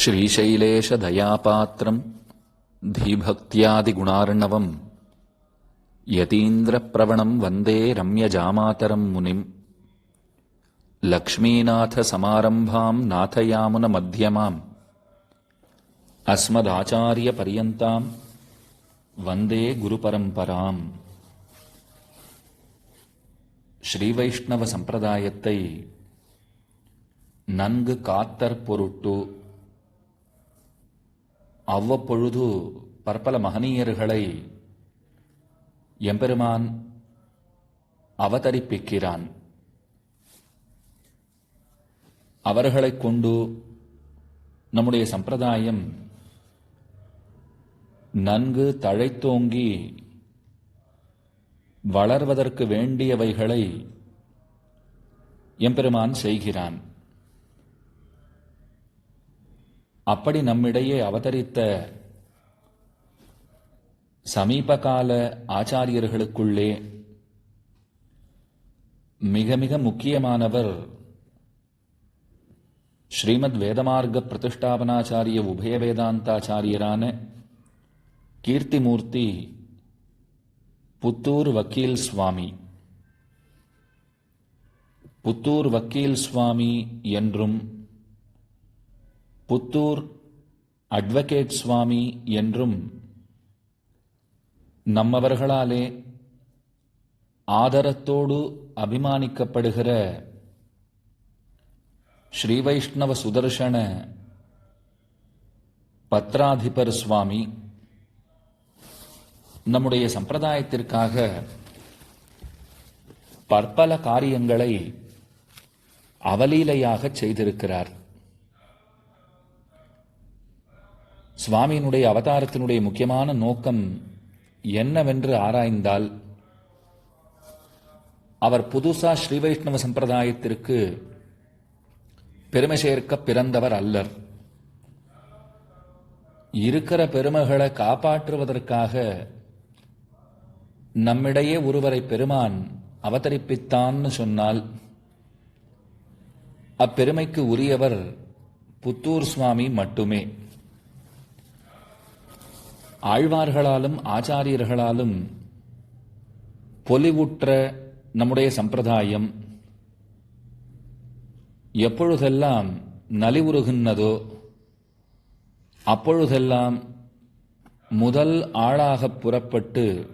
श्रीशैलेशदयापात्रम् धीभक्त्यादिगुणार्णवम् यतीन्द्रप्रवणम् वन्दे रम्यजामातरम् मुनिम् लक्ष्मीनाथसमारम्भाम् नाथयामुनमध्यमाम् अस्मदाचार्यपर्यन्ताम् वन्दे गुरुपरम्पराम्. ஸ்ரீவைஷ்ணவ சம்பிரதாயத்தை நன்கு காத்தற் பொருட்டு அவ்வப்பொழுது பற்பல மகனீயர்களை எம்பெருமான் அவதரிப்பிக்கிறான். அவர்களைக் கொண்டு நம்முடைய சம்பிரதாயம் நன்கு தழைத்தோங்கி வளர்வதற்கு வேண்டியவைகளை எம்பெருமான் செய்கிறான். அப்படி நம்மிடையே அவதரித்த சமீபகால ஆச்சாரியர்களுக்குள்ளே மிக மிக முக்கியமானவர் ஸ்ரீமத் வேதமார்க்க பிரதிஷ்டாபனாச்சாரிய உபய வேதாந்தாச்சாரியரான கீர்த்திமூர்த்தி புத்தூர் வக்கீல் சுவாமி. புத்தூர் வக்கீல் சுவாமி என்றும் புத்தூர் அட்வொகேட் சுவாமி என்றும் நம்மவர்களாலே ஆதரத்தோடு அபிமானிக்கப்படுகிற ஸ்ரீ வைஷ்ணவ சுதர்சன பத்ராதிபர் சுவாமி நம்முடைய சம்பிரதாயத்திற்காக பற்பல காரியங்களை அவலீலையாக செய்திருக்கிறார். சுவாமியினுடைய அவதாரத்தினுடைய முக்கியமான நோக்கம் என்னவென்று ஆராய்ந்தால், அவர் புதுசா ஸ்ரீ வைஷ்ணவ சம்பிரதாயத்திற்கு பெருமை சேர்க்க பிறந்தவர் அல்லர். இருக்கிற பெருமைகளை காப்பாற்றுவதற்காக நம்மிடையே ஒருவரை பெருமான் அவதரிப்பித்தான்னு சொன்னால் அப்பெருமைக்கு உரியவர் புத்தூர் சுவாமி மட்டுமே. ஆழ்வார்களாலும் ஆச்சாரியர்களாலும் பொலிவுற்ற நம்முடைய சம்பிரதாயம் எப்பொழுதெல்லாம் நலிவுறுகின்றதோ அப்பொழுதெல்லாம் முதல் ஆளாக புறப்பட்டு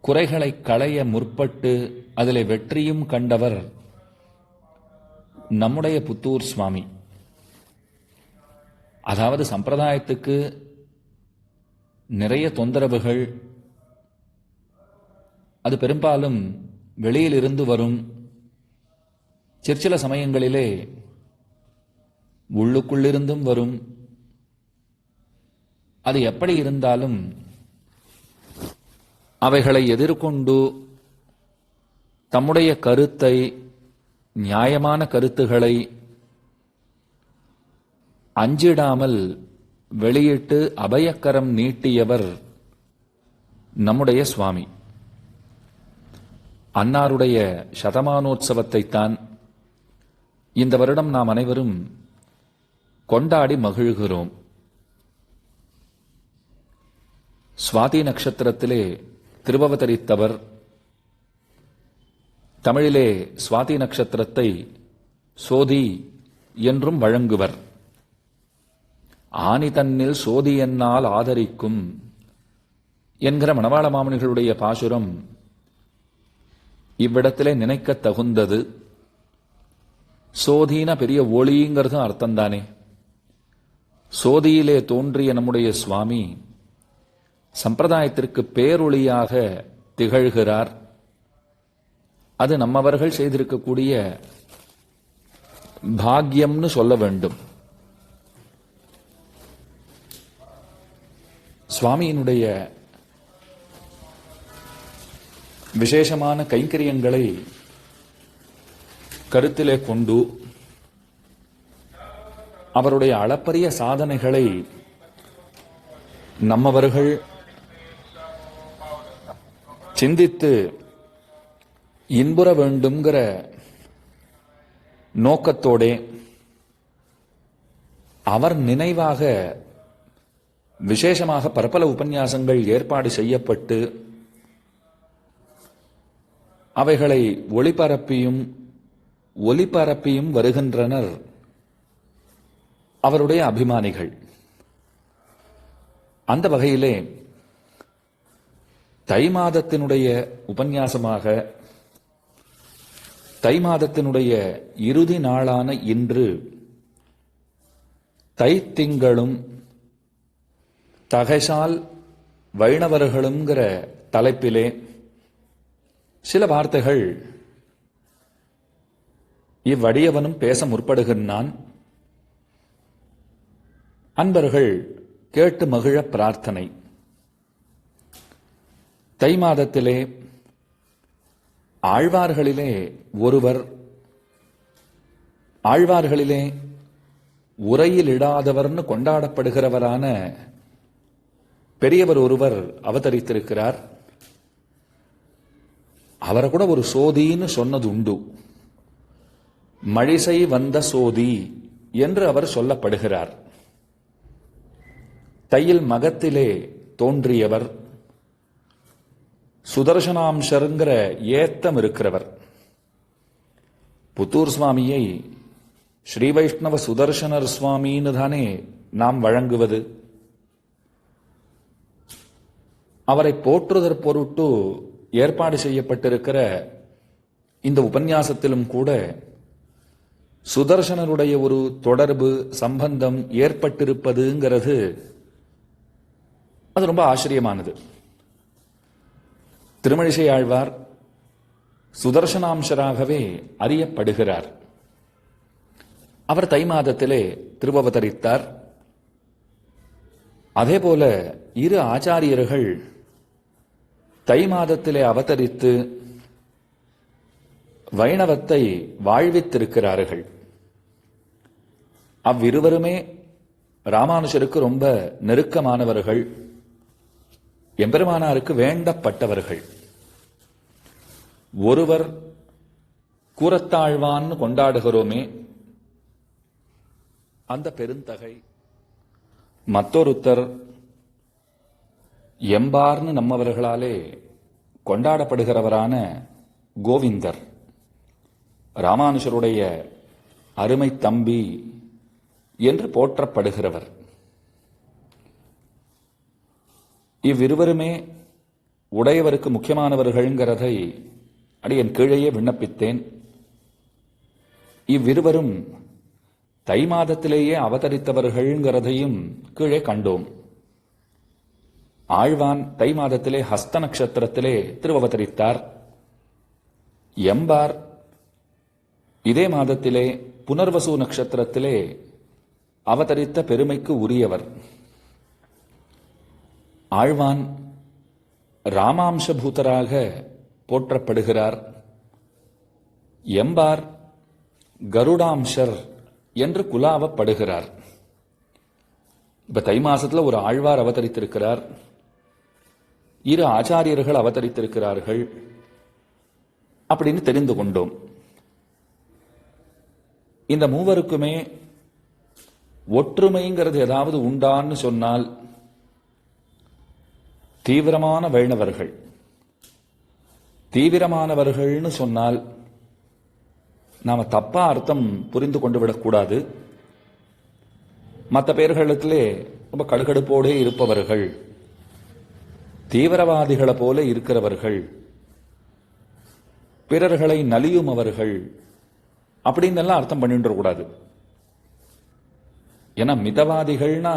குறைகளை களைய முற்பட்டு அதிலே வெற்றியும் கண்டவர் நம்முடைய புத்தூர் சுவாமி. அதாவது சம்பிரதாயத்துக்கு நிறைய தொந்தரவுகள், அது பெரும்பாலும் வெளியிலிருந்து வரும், சிற்சில சமயங்களிலே உள்ளுக்குள்ளிருந்தும் வரும். அது எப்படி இருந்தாலும் அவைகளை எதிர்கொண்டு தம்முடைய கருத்தை, நியாயமான கருத்துகளை அஞ்சிடாமல் வெளியிட்டு அபயக்கரம் நீட்டியவர் நம்முடைய சுவாமி. அன்னாருடைய சதமானோத்சவத்தைத்தான் இந்த வருடம் நாம் அனைவரும் கொண்டாடி மகிழ்கிறோம். சுவாதி நட்சத்திரத்திலே திருவவதரித்தவர். தமிழிலே சுவாதி நட்சத்திரத்தை சோதி என்றும் வழங்குவர். ஆனி தன்னில் சோதி என்னால் ஆதரிக்கும் என்கிற மணவாள மாமுனிகளுடைய பாசுரம் இவ்விடத்திலே நினைக்க தகுந்தது. சோதின பெரிய ஒளிங்கிறதும் அர்த்தம்தானே. சோதியிலே தோன்றிய நம்முடைய சுவாமி சம்பிரதாயத்திற்கு பேரொளியாக திகழ்கிறார். அது நம்மவர்கள் செய்திருக்கக்கூடிய பாக்கியம்னு சொல்ல வேண்டும். சுவாமியினுடைய விசேஷமான கைங்கரியங்களை கருத்திலே கொண்டு அவருடைய அளப்பரிய சாதனைகளை நம்மவர்கள் சிந்தித்து இன்புற வேண்டும்ங்கிற நோக்கத்தோடே அவர் நினைவாக விசேஷமாக பற்பல உபன்யாசங்கள் ஏற்பாடு செய்யப்பட்டு அவைகளை ஒளிபரப்பியும் வருகின்றனர் அவருடைய அபிமானிகள். அந்த வகையிலே தை மாதத்தினுடைய உபன்யாசமாக தை மாதத்தினுடைய இறுதி நாளான இன்று தைத்திங்களும் தகைசால் வைணவர்களுங்கிற தலைப்பிலே சில வார்த்தைகள் இவ்வடியவனும் பேச முற்படுகின்றான். அன்பர்கள் கேட்டு மகிழ பிரார்த்தனை. தை மாதத்திலே ஆழ்வார்களிலே உரையில் இடாதவர்னு கொண்டாடப்படுகிறவரான பெரியவர் ஒருவர் அவதரித்திருக்கிறார். அவரை கூட ஒரு சோதின்னு சொன்னது உண்டு. மழிசை வந்த சோதி என்று அவர் சொல்லப்படுகிறார். தையில் மகத்திலே தோன்றியவர், சுதர்சனாம்சருங்கிற ஏத்தம் இருக்கிறவர். புத்தூர் சுவாமியை ஸ்ரீ வைஷ்ணவ சுதர்சனர் சுவாமின்னு தானே நாம் வழங்குவது. அவரை போற்றுதற் பொருட்டு ஏற்பாடு செய்யப்பட்டிருக்கிற இந்த உபன்யாசத்திலும் கூட சுதர்சனருடைய ஒரு தொடர்பு சம்பந்தம் ஏற்பட்டிருப்பதுங்கிறது அது ரொம்ப ஆச்சரியமானது. திருமழிசை ஆழ்வார் சுதர்சனாம்சராகவே அறியப்படுகிறார். அவர் தை மாதத்திலே திருவவதரித்தார். அதேபோல இரு ஆச்சாரியர்கள் தை மாதத்திலே அவதரித்து வைணவத்தை வாழ்வித்திருக்கிறார்கள். அவ்விருவருமே ராமானுஜருக்கு ரொம்ப நெருக்கமானவர்கள், எம்பெருமானாருக்கு வேண்டப்பட்டவர்கள். ஒருவர் கூரத்தாழ்வான்னு கொண்டாடுகிறோமே அந்த பெருந்தகை, மற்றொருத்தர் எம்பார்னு நம்மவர்களாலே கொண்டாடப்படுகிறவரான கோவிந்தர், ராமானுஜருடைய அருமை தம்பி என்று போற்றப்படுகிறவர். இவ்விருவருமே உடையவருக்கு முக்கியமானவர்கள்ங்கிறதை அடியன் கீழேயே விண்ணப்பித்தேன். இவ்விருவரும் தை மாதத்திலேயே அவதரித்தவர்கள்ங்கிறதையும் கீழே கண்டோம். ஆழ்வான் தை மாதத்திலே ஹஸ்த நட்சத்திரத்திலே திருவவதரித்தார். எம்பார் இதே மாதத்திலே புனர்வசு நட்சத்திரத்திலே அவதரித்த பெருமைக்கு உரியவர். ஆழ்வான் ராமாம்சபூதராக போற்றப்படுகிறார். எம்பார் கருடாம்சர் என்று குலாவப்படுகிறார். இப்ப தை மாசத்துல ஒரு ஆழ்வார் அவதரித்திருக்கிறார், இரு ஆச்சாரியர்கள் அவதரித்திருக்கிறார்கள் அப்படின்னு தெரிந்து கொண்டோம். இந்த மூவருக்குமே ஒற்றுமைங்கிறது ஏதாவது உண்டான்னு சொன்னால் தீவிரமான வைணவர்கள். தீவிரமானவர்கள்னு சொன்னால் நாம தப்பா அர்த்தம் புரிந்து கொண்டு விடக்கூடாது. மற்ற பேர்களிடத்திலே ரொம்ப கடுகடுப்போடே இருப்பவர்கள், தீவிரவாதிகளை போல இருக்கிறவர்கள், பிறர்களை நலியும் அவர்கள் அப்படின்னு எல்லாம் அர்த்தம் பண்ணிட்டு கூடாது. ஏன்னா மிதவாதிகள்னா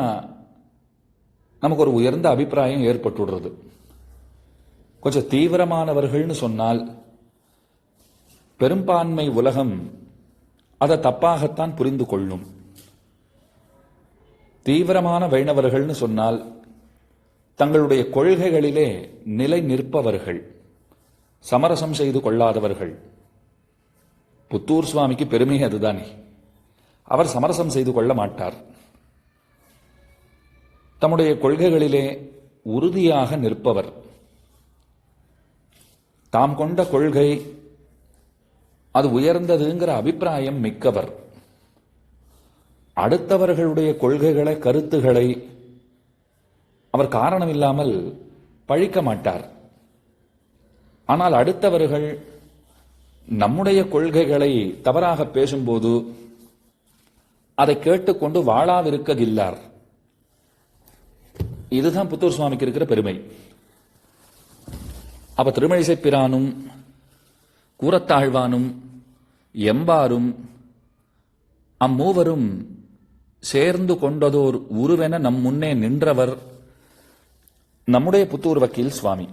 நமக்கு ஒரு உயர்ந்த அபிப்பிராயம் ஏற்பட்டுடுறது. கொஞ்சம் தீவிரமானவர்கள்னு சொன்னால் பெரும்பான்மை உலகம் அதை தப்பாகத்தான் புரிந்து கொள்ளும். தீவிரமான வைணவர்கள்னு சொன்னால் தங்களுடைய கொள்கைகளிலே நிலை நிற்பவர்கள், சமரசம் செய்து கொள்ளாதவர்கள். புத்தூர் சுவாமிக்கு பெருமை அதுதானே. அவர் சமரசம் செய்து கொள்ள மாட்டார். தம்முடைய கொள்கைகளிலே உறுதியாக நிற்பவர். தாம் கொண்ட கொள்கை அது உயர்ந்ததுங்கிற அபிப்பிராயம் மிக்கவர். அடுத்தவர்களுடைய கொள்கைகளை, கருத்துகளை அவர் காரணமில்லாமல் பழிக்க மாட்டார். ஆனால் அடுத்தவர்கள் நம்முடைய கொள்கைகளை தவறாக பேசும்போது அதை கேட்டுக்கொண்டு வாழாவிருக்ககில்லார். இதுதான் புத்தூர் சுவாமிக்கு இருக்கிற பெருமை. அப்ப திருமழிசை பிரானும் கூரத்தாழ்வானும் எம்பாரும் அம்மூவரும் சேர்ந்து கொண்டதோர் உருவென நம் முன்னே நின்றவர் நம்முடைய புத்தூர் வக்கீல் சுவாமி.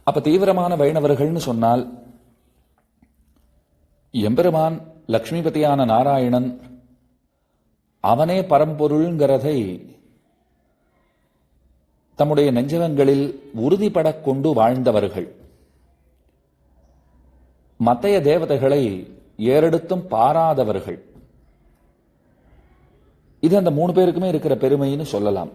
அப்ப தீவிரமான வைணவர்கள்னு சொன்னால் எம்பெருமான் லக்ஷ்மிபதியான நாராயணன் அவனே பரம்பொருள்ங்கிறதை தம்முடைய நெஞ்சகங்களில் உறுதிபடக் கொண்டு வாழ்ந்தவர்கள். மத்தைய தேவதைகளை ஏறெடுத்தும் பாராதவர்கள். இது அந்த 3 பேருக்குமே இருக்கிற பெருமைன்னு சொல்லலாம்.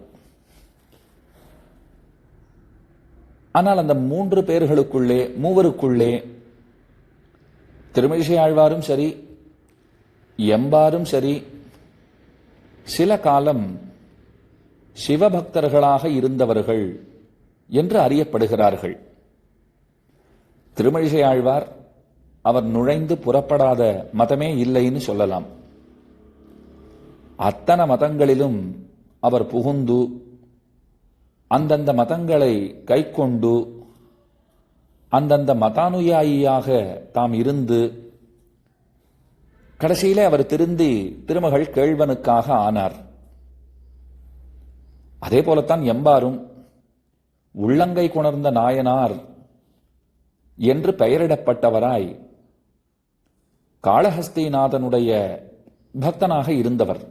ஆனால் அந்த 3 பேர்களுக்குள்ளே, மூவருக்குள்ளே திருமழிசை ஆழ்வாரும் சரி, எம்பாரும் சரி, சில காலம் சிவபக்தர்களாக இருந்தவர்கள் என்று அறியப்படுகிறார்கள். திருமழிசை ஆழ்வார் அவர் நுழைந்து புறப்படாத மதமே இல்லைன்னு சொல்லலாம். அத்தனை மதங்களிலும் அவர் புகுந்து அந்தந்த மதங்களை கைக்கொண்டு அந்தந்த மதானுயாயியாக தாம் இருந்து கடைசியிலே அவர் திருந்தி திருமகள் கேள்வனுக்காக ஆனார். அதே போலத்தான் எம்பாரும் உள்ளங்கை கொணர்ந்த நாயனார் என்று பெயரிடப்பட்டவராய் காளஹஸ்திநாதனுடைய பக்தனாக இருந்தவர்.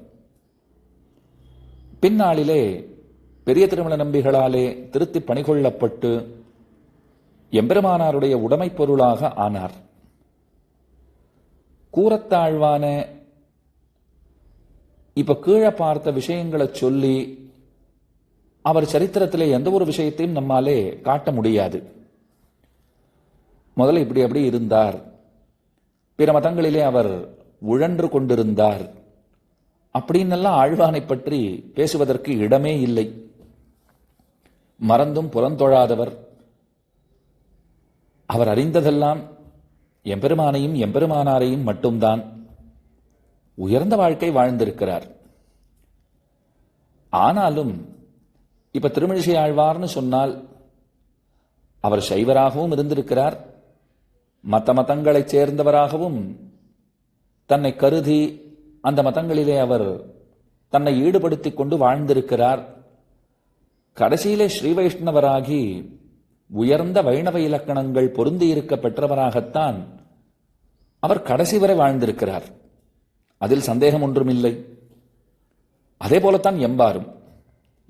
பின்னாளிலே பெரிய திருமல நம்பிகளாலே திருத்தி பணிகொள்ளப்பட்டு எம்பெருமானாருடைய உடைமைப் பொருளாக ஆனார். கூரத்தாழ்வான இப்ப கீழே பார்த்த விஷயங்களை சொல்லி அவர் சரித்திரத்திலே எந்த ஒரு விஷயத்தையும் நம்மாலே காட்ட முடியாது. முதல்ல இப்படி அப்படி இருந்தார், பிற மதங்களிலே அவர் உழன்று கொண்டிருந்தார் அப்படின்னெல்லாம் ஆழ்வானை பற்றி பேசுவதற்கு இடமே இல்லை. மறந்தும் புறந்தொழாதவர். அவர் அறிந்ததெல்லாம் எம்பெருமானையும் எம்பெருமானாரையும் மட்டும்தான். உயர்ந்த வாழ்க்கை வாழ்ந்திருக்கிறார். ஆனாலும் இப்ப திருமழிசை ஆழ்வார்னு சொன்னால் அவர் சைவராகவும் இருந்திருக்கிறார், மற்ற மதங்களைச் சேர்ந்தவராகவும் தன்னை கருதி அந்த மதங்களிலே அவர் தன்னை ஈடுபடுத்திக் கொண்டு வாழ்ந்திருக்கிறார். கடைசியிலே ஸ்ரீ வைஷ்ணவராகி உயர்ந்த வைணவ இலக்கணங்கள் பொருந்தியிருக்க பெற்றவராகத்தான் அவர் கடைசி வரை வாழ்ந்திருக்கிறார். அதில் சந்தேகம் ஒன்றுமில்லை. அதே போலத்தான் எம்பாரும்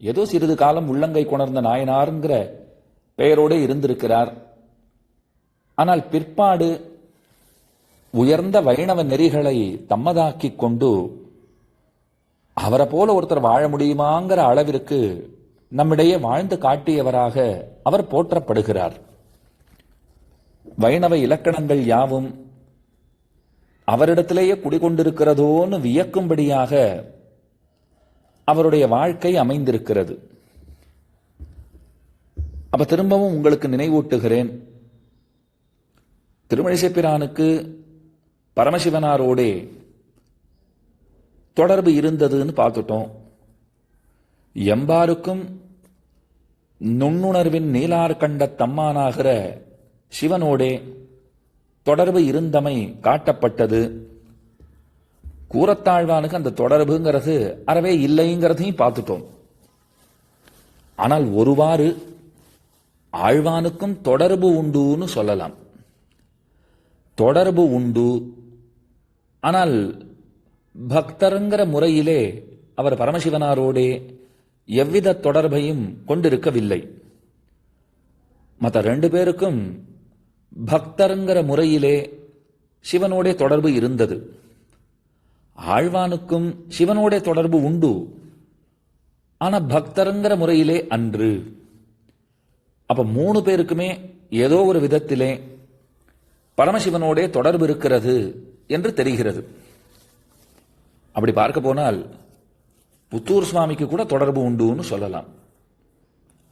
ஏதோ சிறிது காலம் உள்ளங்கை கொணர்ந்த நாயனார்ங்கிற பெயரோடு இருந்திருக்கிறார். ஆனால் பிற்பாடு உயர்ந்த வைணவ நெறிகளை தம்மதாக்கிக் கொண்டு அவரை போல ஒருத்தர் வாழ முடியுமாங்கிற அளவிற்கு நம்மிடையே வாழ்ந்து காட்டியவராக அவர் போற்றப்படுகிறார். வைணவ இலக்கணங்கள் யாவும் அவரிடத்திலேயே குடிகொண்டிருக்கிறதோன்னு வியக்கும்படியாக அவருடைய வாழ்க்கை அமைந்திருக்கிறது. அப்ப திரும்பவும் உங்களுக்கு நினைவூட்டுகிறேன், திருமழிசை பிரானுக்கு பரமசிவனாரோடே தொடர்பு இருந்ததுன்னு பார்த்துட்டோம். எம்பாருக்கும் நுண்ணுணர்வின் நீலார் கண்ட தம்மானாகிற சிவனோடே தொடர்பு இருந்தமை காட்டப்பட்டது. கூரத்தாழ்வானுக்கு அந்த தொடர்புங்கிறது அறவே இல்லைங்கிறதையும் பார்த்துட்டோம். ஆனால் ஒருவாறு ஆழ்வானுக்கும் தொடர்பு உண்டுன்னு சொல்லலாம். தொடர்பு உண்டு, ஆனால் பக்தருங்கிற முறையிலே அவர் பரமசிவனாரோடே எவ்வித தொடர்பையும் கொண்டிருக்கவில்லை. மற்ற 2 பேருக்கும் பக்தருங்கிற முறையிலே சிவனோடே தொடர்பு இருந்தது. ஆழ்வானுக்கும் சிவனோடே தொடர்பு உண்டு, ஆனா பக்தருங்கிற முறையிலே அன்று. அப்ப 3 பேருக்குமே ஏதோ ஒரு விதத்திலே பரமசிவனோடே தொடர்பு இருக்கிறது என்று தெரிகிறது. அப்படி பார்க்க போனால் புத்தூர் சுவாமிக்கு கூட தொடர்பு உண்டுன்னு சொல்லலாம்.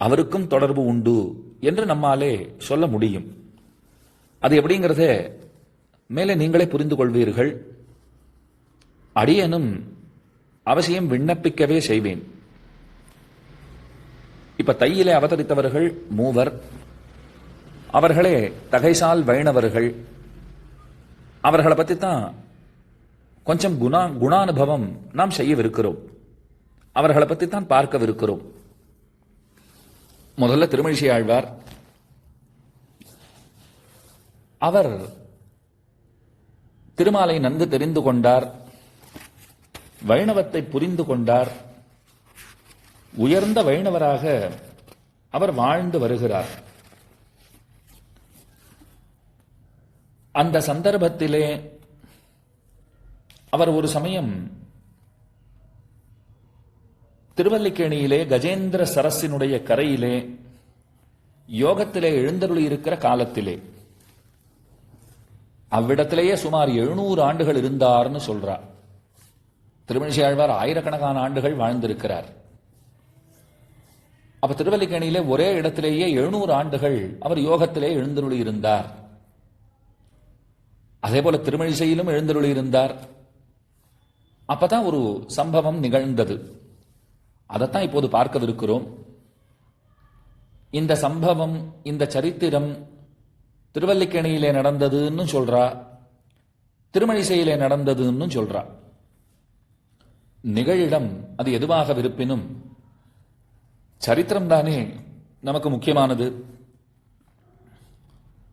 அவருக்கும் தொடர்பு உண்டு என்று நம்மாலே சொல்ல முடியும். அது எப்படிங்கிறத மேலே நீங்களே புரிந்து கொள்வீர்கள். அடியனும் அவசியம் விண்ணப்பிக்கவே செய்வேன். இப்ப தையிலே அவதரித்தவர்கள் மூவர். அவர்களே தகைசால் வைணவர்கள். அவர்களை பற்றி தான் கொஞ்சம் குணானுபவம் நாம் செய்யவிருக்கிறோம். அவர்களை பற்றி தான் பார்க்கவிருக்கிறோம். முதல்ல திருமழிசை ஆழ்வார். அவர் திருமாலை நன்கு தெரிந்து கொண்டார், வைணவத்தை புரிந்து கொண்டார், உயர்ந்த வைணவராக அவர் வாழ்ந்து வருகிறார். அந்த சந்தர்ப்பத்திலே அவர் ஒரு சமயம் திருவல்லிக்கேணியிலே கஜேந்திர சரசினுடைய கரையிலே யோகத்திலே எழுந்தருளி இருக்கிற காலத்திலே அவ்விடத்திலேயே சுமார் 700 ஆண்டுகள் இருந்தார்னு சொல்றார். திருமழிசை ஆழ்வார் ஆயிரக்கணக்கான ஆண்டுகள் வாழ்ந்திருக்கிறார். அப்ப திருவல்லிக்கேணியிலே ஒரே இடத்திலேயே 700 ஆண்டுகள் அவர் யோகத்திலே எழுந்தருளி இருந்தார். அதே போல திருமழிசையிலும் எழுந்தருளி இருந்தார். அப்பதான் ஒரு சம்பவம் நிகழ்ந்தது. அதைத்தான் இப்போது பார்க்கவிருக்கிறோம். இந்த சம்பவம், இந்த சரித்திரம் திருவல்லிக்கேணியிலே நடந்ததுன்னு சொல்றா, திருமழிசையிலே நடந்ததுன்னு சொல்றா. நிகழிடம் அது எதுவாக இருப்பினும் சரித்திரம் தானே நமக்கு முக்கியமானது.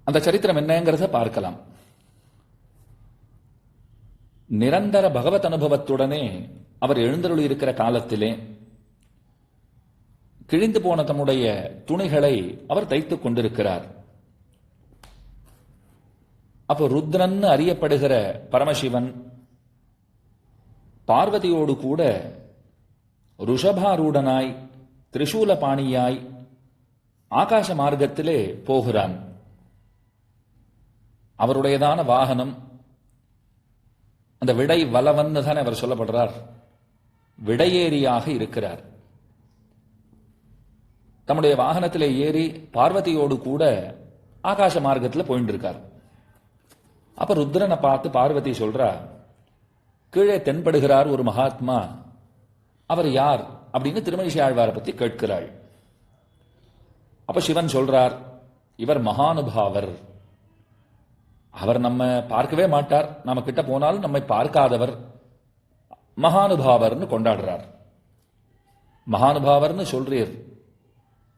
அந்த சரித்திரம் என்னங்கிறத பார்க்கலாம். நிரந்தர பகவத் அனுபவத்துடனே அவர் எழுந்தருளி இருக்கிற காலத்திலே கிழிந்து போன தம்முடைய துணிகளை அவர் தைத்துக் கொண்டிருக்கிறார். அப்போ ருத்ரன் அறியப்படுகிற பரமசிவன் பார்வதியோடு கூட ருஷபாரூடனாய் திரிசூலபாணியாய் ஆகாச மார்க்கத்திலே போகிறான். அவருடையதான வாகனம் அந்த விடை வலவன் தானே அவர் சொல்லப்படுறார். விடையேறியாக இருக்கிறார். தம்முடைய வாகனத்திலே ஏறி பார்வதியோடு கூட ஆகாச மார்க்கத்தில் போயிட்டு இருக்கார். அப்ப ருத்ரனை பார்த்து பார்வதி சொல்றா, கீழே தென்படுகிறார் ஒரு மகாத்மா, அவர் யார் அப்படின்னு திருமழிசை ஆழ்வாரை பத்தி கேட்கிறாள். அப்ப சிவன் சொல்றார், இவர் மகானுபாவர். அவர் நம்ம பார்க்கவே மாட்டார், நம்ம கிட்ட போனாலும் நம்மை பார்க்காதவர், மகானுபாவர்னு கொண்டாடுறார். மகானுபாவர்னு சொல்றீர்,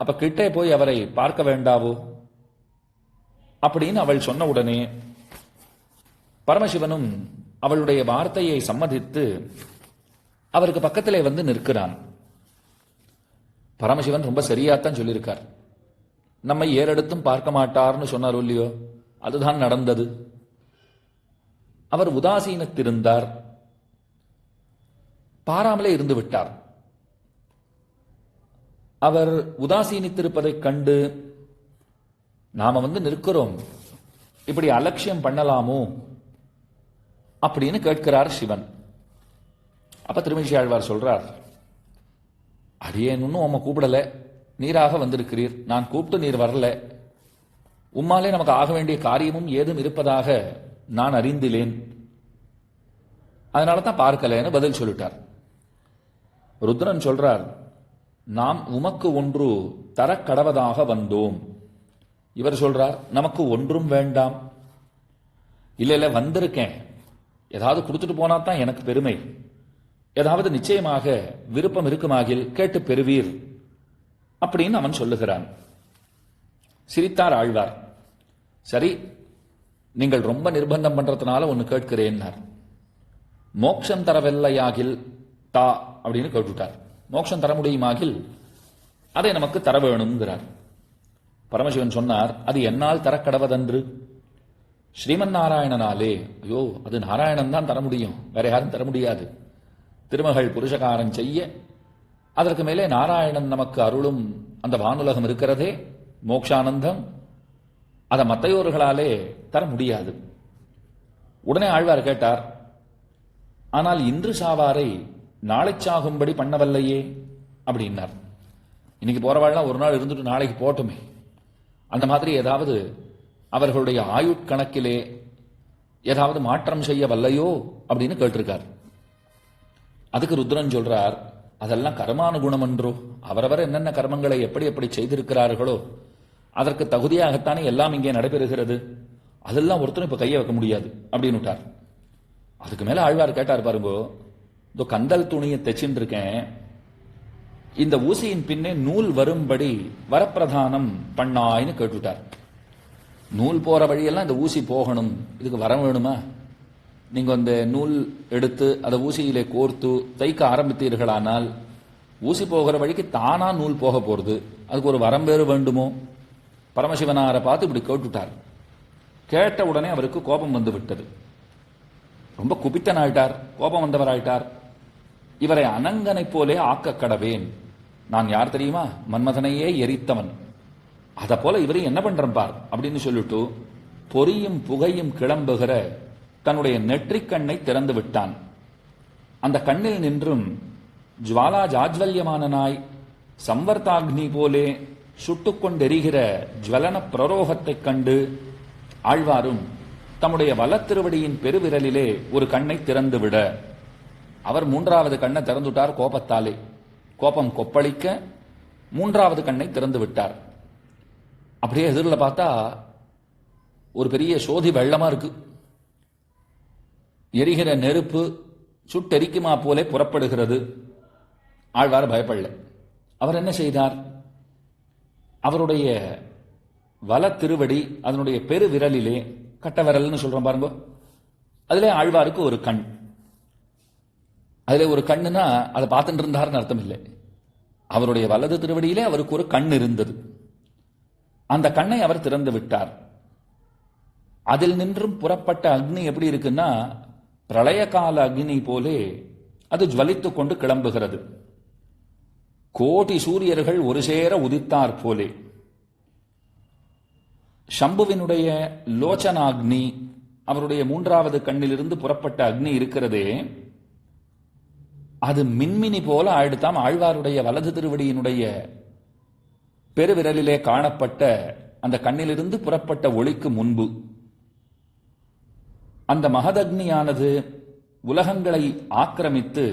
அப்ப கிட்டே போய் அவரை பார்க்க வேண்டாவோ அப்படின்னு அவள் சொன்ன உடனே பரமசிவனும் அவளுடைய வார்த்தையை சம்மதித்து அவருக்கு பக்கத்திலே வந்து நிற்கிறான். பரமசிவன் ரொம்ப சரியாத்தான் சொல்லியிருக்கார். நம்மை ஏறெடுத்தும் பார்க்க மாட்டார்னு சொன்னார் இல்லையோ, அதுதான் நடந்தது. அவர் உதாசீனத்திருந்தார், பாராமலே இருந்து விட்டார். அவர் உதாசீனித்திருப்பதைக் கண்டு நாம வந்து நிற்கிறோம், இப்படி அலட்சியம் பண்ணலாமோ அப்படின்னு கேட்கிறார் சிவன். அப்ப திருமழிசை ஆழ்வார் சொல்றார், அடியேன் இன்னும் உம்மை கூப்பிடல, நீராக வந்திருக்கிறீர், நான் கூப்பிட்டு நீர் வரல, உம்மாலே நமக்கு ஆக வேண்டிய காரியமும் ஏதும் இருப்பதாக நான் அறிந்திலேன், அதனால தான் பார்க்கலன்னு பதில் சொல்லிட்டார். ருத்ரன் சொல்றார், நாம் உமக்கு ஒன்று தர கடவதாக வந்தோம். இவர் சொல்றார், நமக்கு ஒன்றும் வேண்டாம். இல்ல வந்திருக்கேன், ஏதாவது கொடுத்துட்டு போனா தான் எனக்கு பெருமை, ஏதாவது நிச்சயமாக விருப்பம் இருக்குமாகில் கேட்டு பெறுவீர் அப்படின்னு அவன் சொல்லுகிறான். சிரித்தார் ஆழ்வார். சரி, நீங்கள் ரொம்ப நிர்பந்தம் பண்றதுனால ஒன்னு கேட்கிறேன்னார். மோட்சம் தரவில்லையாகில் தா அப்படின்னு கேட்டுட்டார். மோட்சம் தர முடியுமாகில் அதை நமக்கு தர வேணுங்கிறார். பரமசிவன் சொன்னார், அது என்னால் தர கடவதன்று, ஸ்ரீமன் நாராயணனாலே. ஐயோ, அது நாராயணன் தான் தர முடியும், வேற யாரும் தர முடியாது. திருமகள் புருஷகாரம் செய்ய அதற்கு மேலே நாராயணன் நமக்கு அருளும் அந்த வானுலகம் இருக்கிறதே, மோக்ஷானந்தம், அதை மத்தையோர்களாலே தர முடியாது. உடனே ஆழ்வார் கேட்டார், ஆனால் இன்று சாவாரை நாளை சாகும்படி பண்ணவல்லையே அப்படின்னார். இன்னைக்கு போறவாள்லாம் ஒரு நாள் இருந்துட்டு நாளைக்கு போட்டுமே, அந்த மாதிரி ஏதாவது அவர்களுடைய ஆயுட்கணக்கிலே ஏதாவது மாற்றம் செய்ய வல்லையோ அப்படின்னு கேட்டிருக்கார். அதுக்கு ருத்ரன் சொல்றார், அதெல்லாம் கர்மானுகுணம் என்றோ, அவரவர் என்னென்ன கர்மங்களை எப்படி எப்படி செய்திருக்கிறார்களோ அதற்கு தகுதியாகத்தானே எல்லாம் இங்கே நடைபெறுகிறது, அதெல்லாம் ஒருத்தரும் இப்ப கையை வைக்க முடியாது அப்படின்னு விட்டார். அதுக்கு மேல ஆழ்வார் கேட்டார், பாருங்கோ, இதோ கந்தல் துணியை தைச்சுட்டு இருக்கேன், இந்த ஊசியின் பின்னே நூல் வரும்படி வரப்பிரதானம் பண்ணாயின்னு கேட்டுட்டார். நூல் போற வழியெல்லாம் இந்த ஊசி போகணும், இதுக்கு வரம் வேணுமா? நீங்க அந்த நூல் எடுத்து அதை ஊசியிலே கோர்த்து தைக்க ஆரம்பித்தீர்களானால் ஊசி போகிற வழிக்கு தானா நூல் போக போறது, அதுக்கு ஒரு வரம் வேறு வேண்டுமோ? பரமசிவனாரை பார்த்து இப்படி கேட்டுட்டார். கேட்ட உடனே அவருக்கு கோபம் வந்து விட்டது. ரொம்ப குபித்தன் ஆயிட்டார், கோபம் வந்தவராயிட்டார். இவரை அனங்கனை போலே ஆக்க கடவேன், நான் யார் தெரியுமா? மன்மதனையே எரித்தவன், அத போல இவரை என்ன பண்றேன் பார் அப்படின்னு சொல்லிட்டு பொரியும் புகையும் கிளம்புகிற தன்னுடைய நெற்றிக்கண்ணை திறந்து விட்டான். அந்த கண்ணில் நின்றும் ஜுவாலா ஜாஜ்வல்யமானனாய் சம்வர்த்தாக்னி போலே சுட்டுக்கொண்டெரிகிற ஜுவலன பிரரோகத்தைக் கண்டு ஆழ்வாரும் தம்முடைய வலத்திருவடியின் பெருவிரலிலே ஒரு கண்ணை திறந்துவிட அவர் மூன்றாவது கண்ணை திறந்துட்டார். கோபத்தாலே கோபம் கொப்பளிக்க மூன்றாவது கண்ணை திறந்து விட்டார். அப்படியே எதிரில் பார்த்தா ஒரு பெரிய சோதி வெள்ளமா இருக்கு. எரிகிற நெருப்பு சுட்டெரிக்குமா போலே புறப்படுகிறது. ஆழ்வார் பயப்படல. அவர் என்ன செய்தார்? அவருடைய வல திருவடி அதனுடைய பெரு விரலிலே, கட்ட விரல்னு சொல்றோம் பாருங்க, அதிலே ஆழ்வாருக்கு ஒரு கண். அதுல ஒரு கண்ணுனா அதை பார்த்துட்டு இருந்தாருன்னு அர்த்தம் இல்லை. அவருடைய வலது திருவடியிலே அவருக்கு ஒரு கண் இருந்தது. அந்த கண்ணை அவர் திறந்து விட்டார். அதில் நின்றும் புறப்பட்ட அக்னி எப்படி இருக்குன்னா, பிரளய கால அக்னி போலே அது ஜுவலித்துக் கொண்டு கிளம்புகிறது. கோடி சூரியர்கள் ஒரு சேர உதித்தார் போலே. சம்புவினுடைய லோச்சனாக்னி, அவருடைய மூன்றாவது கண்ணிலிருந்து புறப்பட்ட அக்னி இருக்கிறதே, அது மின்மினி போல ஆயிடுத்தாம். ஆழ்வாருடைய வலது திருவடியினுடைய பெருவிரலிலே காணப்பட்ட அந்த கண்ணிலிருந்து புறப்பட்ட ஒளிக்கு முன்பு அந்த மகதக்னியானது உலகங்களை ஆக்கிரமித்து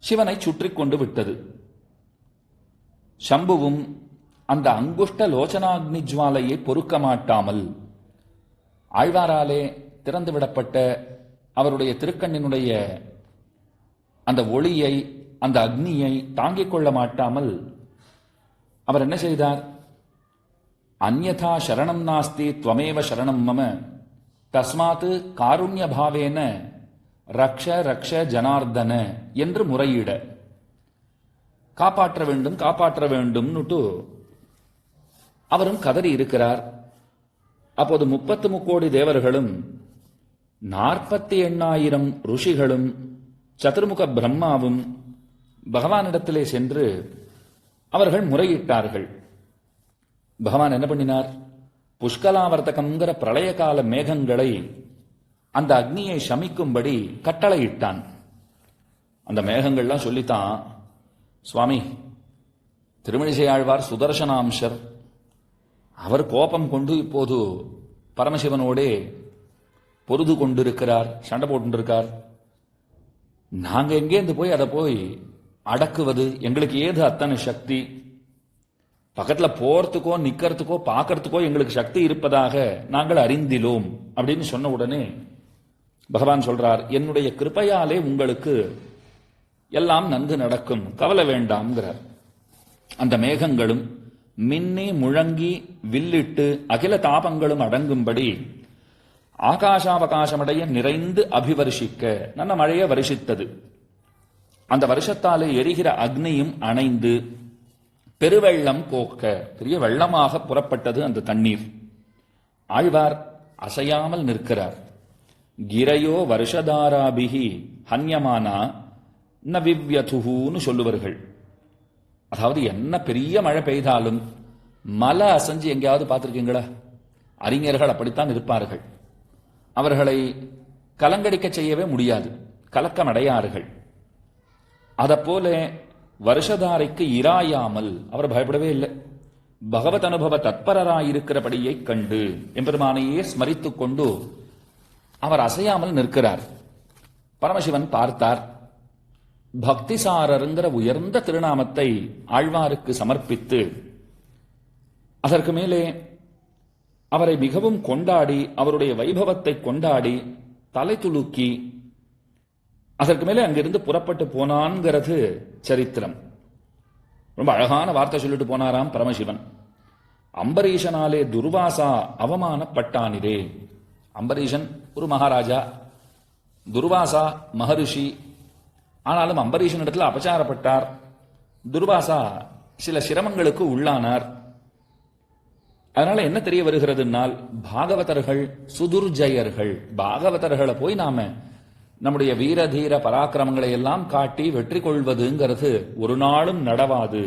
சிவனை சுற்றி கொண்டு விட்டது. சம்புவும் அந்த அங்குஷ்ட லோச்சனாக்னி ஜுவாலையை பொறுக்க மாட்டாமல் ஆழ்வாராலே திறந்துவிடப்பட்ட அவருடைய திருக்கண்ணினுடைய அந்த ஒளியை, அந்த அக்னியை தாங்கிக் கொள்ள மாட்டாமல் அவர் என்ன செய்தார்? அந்யதா சரணம் நாஸ்தி த்வமேவ சரணம் மம தஸ்மாத் காருண்ய பாவேன ரக்ஷ ரக்ஷ ஜனார்தன என்று முறையிட, காப்பாற்ற வேண்டும் காப்பாற்ற வேண்டும் அவரும் கதறி இருக்கிறார். அப்போது 33 கோடி தேவர்களும் 48,000 ருஷிகளும் சதுர்முக பிரம்மாவும் பகவானிடத்திலே சென்று அவர்கள் முறையிட்டார்கள். பகவான் என்ன பண்ணினார்? புஷ்கலாவர்த்தகம்ங்கிற பிரளய கால மேகங்களை அந்த அக்னியை சமிக்கும்படி கட்டளையிட்டான். அந்த மேகங்கள்லாம் சொல்லித்தான், சுவாமி திருமணிசை ஆழ்வார் சுதர்சனாம்சர், அவர் கோபம் கொண்டு இப்போது பரமசிவனோடே பொருது கொண்டிருக்கிறார், சண்டை போட்டுருக்கார். நாங்க எங்கேருந்து போய் அதை போய் அடக்குவது? எங்களுக்கு ஏது அத்தனை சக்தி? பக்கத்துல போறதுக்கோ நிக்கிறதுக்கோ பார்க்கறதுக்கோ எங்களுக்கு சக்தி இருப்பதாக நாங்கள் அறிந்திலோம் அப்படின்னு சொன்ன உடனே பகவான் சொல்றார், என்னுடைய கிருபையாலே உங்களுக்கு எல்லாம் நன்கு நடக்கும், கவலை வேண்டாம்ங்கிறார். அந்த மேகங்களும் மின்னி முழங்கி வில்லிட்டு அகில தாபங்களும் அடங்கும்படி ஆகாசாவகாசமடைய நிறைந்து அபிவர்ஷிக்க நல்ல மழையை வருஷித்தது. அந்த வருஷத்தாலே எரிகிற அக்னியும் அணைந்து பெருவெள்ளம் போக்க பெரிய வெள்ளமாக புறப்பட்டது அந்த தண்ணீர். ஆழ்வார் அசையாமல் நிற்கிறார். கிரையோ வருஷதாராபிகி ஹன்யமானா ந விவ்யதுன்னு சொல்லுவார்கள். அதாவது என்ன பெரிய மழை பெய்தாலும் மலை அசைஞ்சு எங்கேயாவது பார்த்திருக்கீங்களா? அறிஞர்கள் அப்படித்தான் இருப்பார்கள். அவர்களை கலங்கடிக்க செய்யவே முடியாது. கலக்கமடையார்கள். அதப்போல வருஷதாரைக்கு இராயாமல் அவர் பயப்படவே இல்லை. பகவத் அனுபவ தத்பரராயிருக்கிறபடியை கண்டு எம்பெருமானையே ஸ்மரித்துக் கொண்டு அவர் அசையாமல் நிற்கிறார். பரமசிவன் பார்த்தார். பக்திசாரருங்கிற உயர்ந்த திருநாமத்தை ஆழ்வாருக்கு சமர்ப்பித்து அதற்கு மேலே அவரை மிகவும் கொண்டாடி அவருடைய வைபவத்தை கொண்டாடி தலை துலுக்கி அதற்கு மேலே அங்கிருந்து புறப்பட்டு போனான்கிறது சரித்திரம். ரொம்ப அழகான வார்த்தை சொல்லிட்டு போனாராம் பரமசிவன். அம்பரீஷனாலே துர்வாசா அவமானப்பட்டானிரே. அம்பரீஷன் ஒரு மகாராஜா, துர்வாசா மகரிஷி. ஆனாலும் அம்பரீஷன் இடத்துல அபச்சாரப்பட்டார். துர்வாசா சில சிரமங்களுக்கு உள்ளானார். அதனால என்ன தெரிய வருகிறதுனால், பாகவதர்கள் சுதுர்ஜயர்கள். பாகவதர்களை போய் நாம நம்முடைய வீரதீர பராக்கிரமங்களை எல்லாம் காட்டி வெற்றி கொள்வதுங்கிறது ஒரு நாளும் நடவாது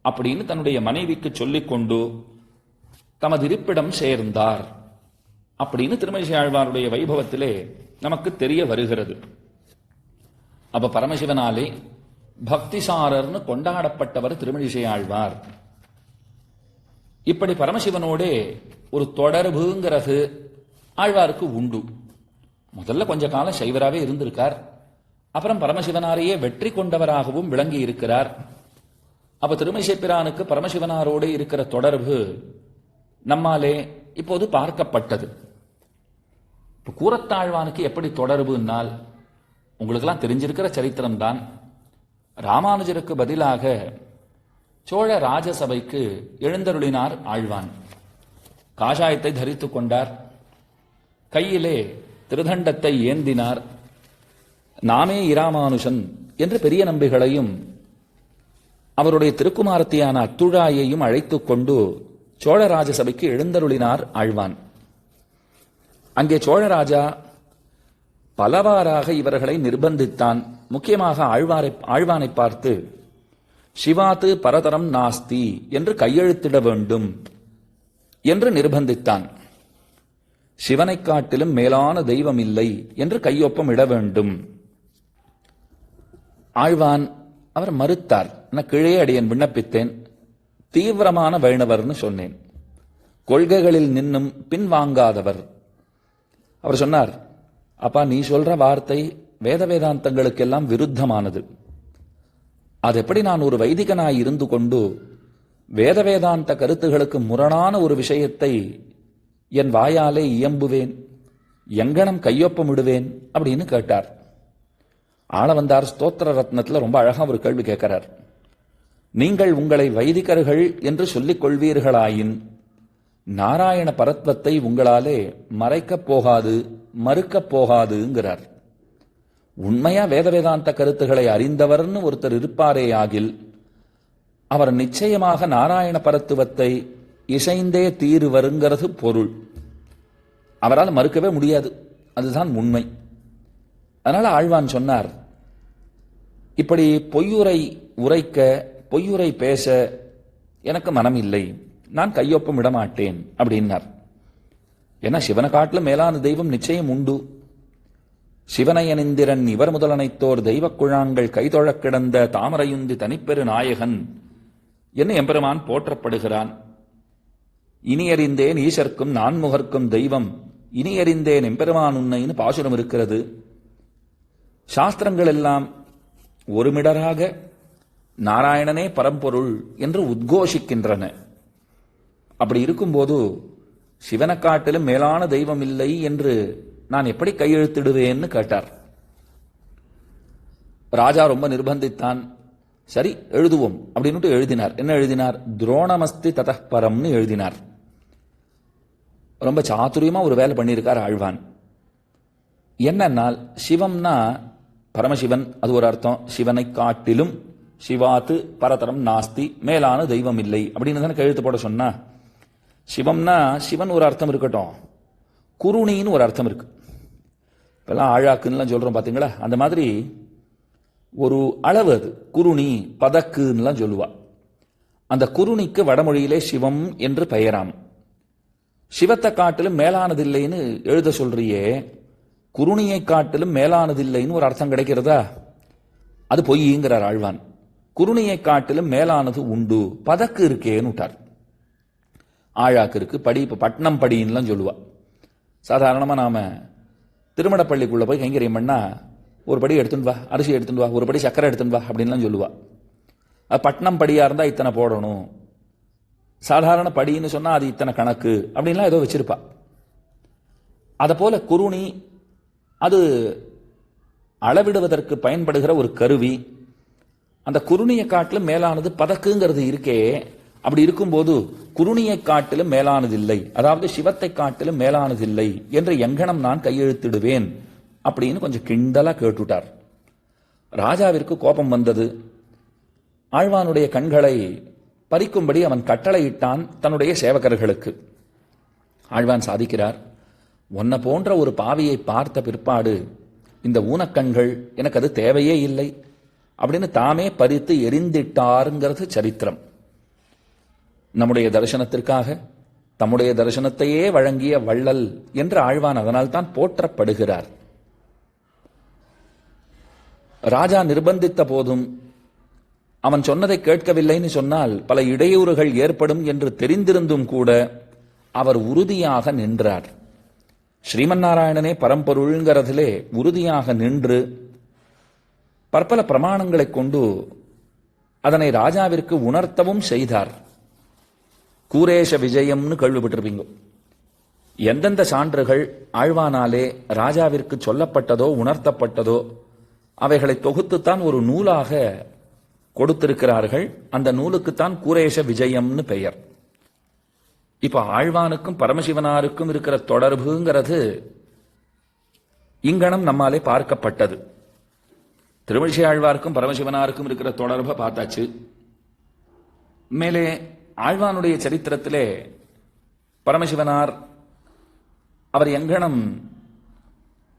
அப்படின்னு தன்னுடைய மனைவிக்கு சொல்லிக் கொண்டு தமது இருப்பிடம் சேர்ந்தார் அப்படின்னு திருமழிசை ஆழ்வாருடைய வைபவத்திலே நமக்கு தெரிய வருகிறது. அப்ப பரமசிவனாலே பக்திசாரர்னு கொண்டாடப்பட்டவர் திருமழிசை ஆழ்வார். இப்படி பரமசிவனோடே ஒரு தொடர்புங்கிறது ஆழ்வாருக்கு உண்டு. முதல்ல கொஞ்ச காலம் சைவராகவே இருந்திருக்கார். அப்புறம் பரமசிவனாரையே வெற்றி கொண்டவராகவும் விளங்கி இருக்கிறார். அப்ப திருமழிசைப்பிரானுக்கு பரமசிவனாரோடு இருக்கிற தொடர்பு நம்மாலே இப்போது பார்க்கப்பட்டது. கூரத்தாழ்வானுக்கு எப்படி தொடர்புனால் உங்களுக்கெல்லாம் தெரிஞ்சிருக்கிற சரித்திரம் தான். ராமானுஜருக்கு பதிலாக சோழ ராஜசபைக்கு எழுந்தருளினார் ஆழ்வான். காஷாயத்தை தரித்துக் கொண்டார். கையிலே திருதண்டத்தை ஏந்தினார். நாமே இராமானுஷன் என்று பெரிய நம்பிகளையும் அவருடைய திருக்குமாரத்தியான அத்துழாயையும் அழைத்துக் கொண்டு சோழ ராஜசபைக்கு எழுந்தருளினார் ஆழ்வான். அங்கே சோழராஜா பலவாறாக இவர்களை நிர்பந்தித்தான். முக்கியமாக ஆழ்வானை பார்த்து சிவாத்து பரதரம் நாஸ்தி என்று கையெழுத்திட வேண்டும் என்று நிர்பந்தித்தான். சிவனை காட்டிலும் மேலான தெய்வம் இல்லை என்று கையொப்பம் இட வேண்டும். ஆழ்வான் அவர் மறுத்தார். நான் கீழே அடியேன் விண்ணப்பித்தேன். தீவிரமான வைணவர்னு சொன்னேன். கொள்கைகளில் நின்னும் பின்வாங்காதவர். அவர் சொன்னார், அப்பா நீ சொல்ற வார்த்தை வேத வேதாந்தங்களுக்கெல்லாம் விருத்தமானது. அது எப்படி நான் ஒரு வைதிகனாய் இருந்து கொண்டு வேத வேதாந்த கருத்துகளுக்கு முரணான ஒரு விஷயத்தை என் வாயாலே இயம்புவேன், எங்கனம் கையொப்பமிடுவேன் அப்படின்னு கேட்டார். ஆள வந்தார். ஸ்தோத்திர ரத்னத்தில் ரொம்ப அழகா ஒரு கேள்வி கேட்கிறார். நீங்கள் உங்களை வைதிகர்கள் என்று சொல்லிக் கொள்வீர்களாயின் நாராயண பரத்வத்தை உங்களாலே மறைக்கப் போகாது, மறுக்கப் போகாதுங்கிறார். உண்மையா வேத வேதாந்த கருத்துக்களை அறிந்தவர்னு ஒருத்தர் இருப்பாரே ஆகில் அவர் நிச்சயமாக நாராயண பரத்துவத்தை இசைந்தே தீருவருங்கிறது பொருள். அவரால் மறுக்கவே முடியாது. அதுதான் உண்மை. அதனால ஆழ்வான் சொன்னார், இப்படி பொய்யுரை உரைக்க பொய்யுரை பேச எனக்கு மனம் இல்லை, நான் கையொப்பம் விடமாட்டேன் அப்படின்னார். ஏன்னா சிவனை காட்டிலும் மேலான தெய்வம் நிச்சயம் உண்டு. சிவனையனிந்திரன் இவர் முதலனைத்தோர் தெய்வக் குழாங்கள் கைதொழக் கிடந்த தாமரையுந்தி தனிப்பெரு நாயகன் என்ன எம்பெருமான் போற்றப்படுகிறான். இனியறிந்தேன் ஈசர்க்கும் நான்முகர்க்கும் தெய்வம் இனியறிந்தேன் எம்பெருமான் உன்னைன்னு பாசுரம் இருக்கிறது. சாஸ்திரங்கள் எல்லாம் ஒருமிடராக நாராயணனே பரம்பொருள் என்று உத்கோஷிக்கின்றன. அப்படி இருக்கும்போது சிவனை காட்டிலும் மேலான தெய்வம் இல்லை என்று நான் எப்படி கையெழுத்திடுவேன்னு கேட்டார். ராஜா ரொம்ப நிர்பந்தித்தான். சரி எழுதுவோம் அப்படின்னு எழுதினார். என்ன எழுதினார்? துரோணமஸ்தி ததப்பரம்னு எழுதினார். ரொம்ப சாதுரியமா ஒரு வேலை பண்ணியிருக்கார் ஆழ்வான். என்னன்னால் சிவம்னா பரமசிவன், அது ஒரு அர்த்தம். சிவனை காட்டிலும் சிவாத்து பரதரம் நாஸ்தி, மேலான தெய்வம் இல்லை அப்படின்னு தானே கையெழுத்து போட சொன்னா. சிவம்னா சிவன் ஒரு அர்த்தம் இருக்கட்டும், குருணின்னு ஒரு அர்த்தம் இருக்கு. இப்பெல்லாம் ஆழாக்குன்னு சொல்றோம் பாத்தீங்களா, அந்த மாதிரி ஒரு அளவு அது. குருணி பதக்குன்னுலாம் சொல்லுவா. அந்த குருணிக்கு வடமொழியிலே சிவம் என்று பெயராம். சிவத்தை காட்டிலும் மேலானதில்லைன்னு எழுத சொல்றியே, குருணியை காட்டிலும் மேலானதில்லைன்னு ஒரு அர்த்தம் கிடைக்கிறதா? அது பொய்ங்கிறார் ஆழ்வான். குருணியை காட்டிலும் மேலானது உண்டு, பதக்கு இருக்கேன்னு விட்டார். ஆழாக்கு இருக்கு, படி, இப்போ பட்னம் படின்னுலாம் சொல்லுவா. சாதாரணமாக நாம திருமணப்பள்ளிக்குள்ள போய் கைங்கரியம் பண்ணா ஒரு படி எடுத்துட்டு வா, அரிசி எடுத்துட்டு வா, ஒரு படி சக்கரை எடுத்துட்டு வா அப்படின்லாம் சொல்லுவா. பட்னம் படியா இருந்தா இத்தனை போடணும், சாதாரண படின்னு சொன்னா அது இத்தனை கணக்கு அப்படின்லாம் ஏதோ வச்சிருப்பா. அதை போல குருணி அது அளவிடுவதற்கு பயன்படுகிற ஒரு கருவி. அந்த குருணியை காட்டிலும் மேலானது பதக்குங்கிறது இருக்கே. அப்படி இருக்கும்போது குருணியை காட்டிலும் மேலானதில்லை, அதாவது சிவத்தை காட்டிலும் மேலானதில்லை என்று எங்கனம் நான் கையெழுத்திடுவேன் அப்படின்னு கொஞ்சம் கிண்டலா கேட்டுட்டார். ராஜாவிற்கு கோபம் வந்தது. ஆழ்வானுடைய கண்களை பறிக்கும்படி அவன் கட்டளையிட்டான் தன்னுடைய சேவகர்களுக்கு. ஆழ்வான் சாதிக்கிறார், உன்னை போன்ற ஒரு பாவியை பார்த்த பிற்பாடு இந்த ஊனக்கண்கள் எனக்கு அது தேவையே இல்லை அப்படின்னு தாமே பறித்து எரிந்திட்டாருங்கிறது சரித்திரம். நம்முடைய தரிசனத்திற்காக தம்முடைய தரிசனத்தையே வழங்கிய வள்ளல் என்று ஆழ்வான் அதனால் தான் போற்றப்படுகிறார். ராஜா நிர்பந்தித்த போதும் அவன் சொன்னதை கேட்கவில்லைன்னு சொன்னால் பல இடையூறுகள் ஏற்படும் என்று தெரிந்திருந்தும் கூட அவர் உறுதியாக நின்றார். ஸ்ரீமன்னாராயணனே பரம்பொருள்ங்கிறதிலே உறுதியாக நின்று பற்பல பிரமாணங்களை கொண்டு அதனை ராஜாவிற்கு உணர்த்தவும் செய்தார். கூரேஷ விஜயம்னு கேள்விப்பட்டிருப்பீங்க. எந்தெந்த சான்றுகள் ஆழ்வானாலே ராஜாவிற்கு சொல்லப்பட்டதோ உணர்த்தப்பட்டதோ அவைகளை தொகுத்துத்தான் ஒரு நூலாக கொடுத்திருக்கிறார்கள். அந்த நூலுக்குத்தான் கூரேஷ விஜயம்னு பெயர். இப்ப ஆழ்வானுக்கும் பரமசிவனாருக்கும் இருக்கிற தொடர்புங்கிறது இங்கனம் நம்மாலே பார்க்கப்பட்டது. திருமழிசை ஆழ்வாருக்கும் பரமசிவனாருக்கும் இருக்கிற தொடர்பை பார்த்தாச்சு. மேலே ஆழ்வானுடைய சரித்திரத்திலே பரமசிவனார் அவர் எங்கனம்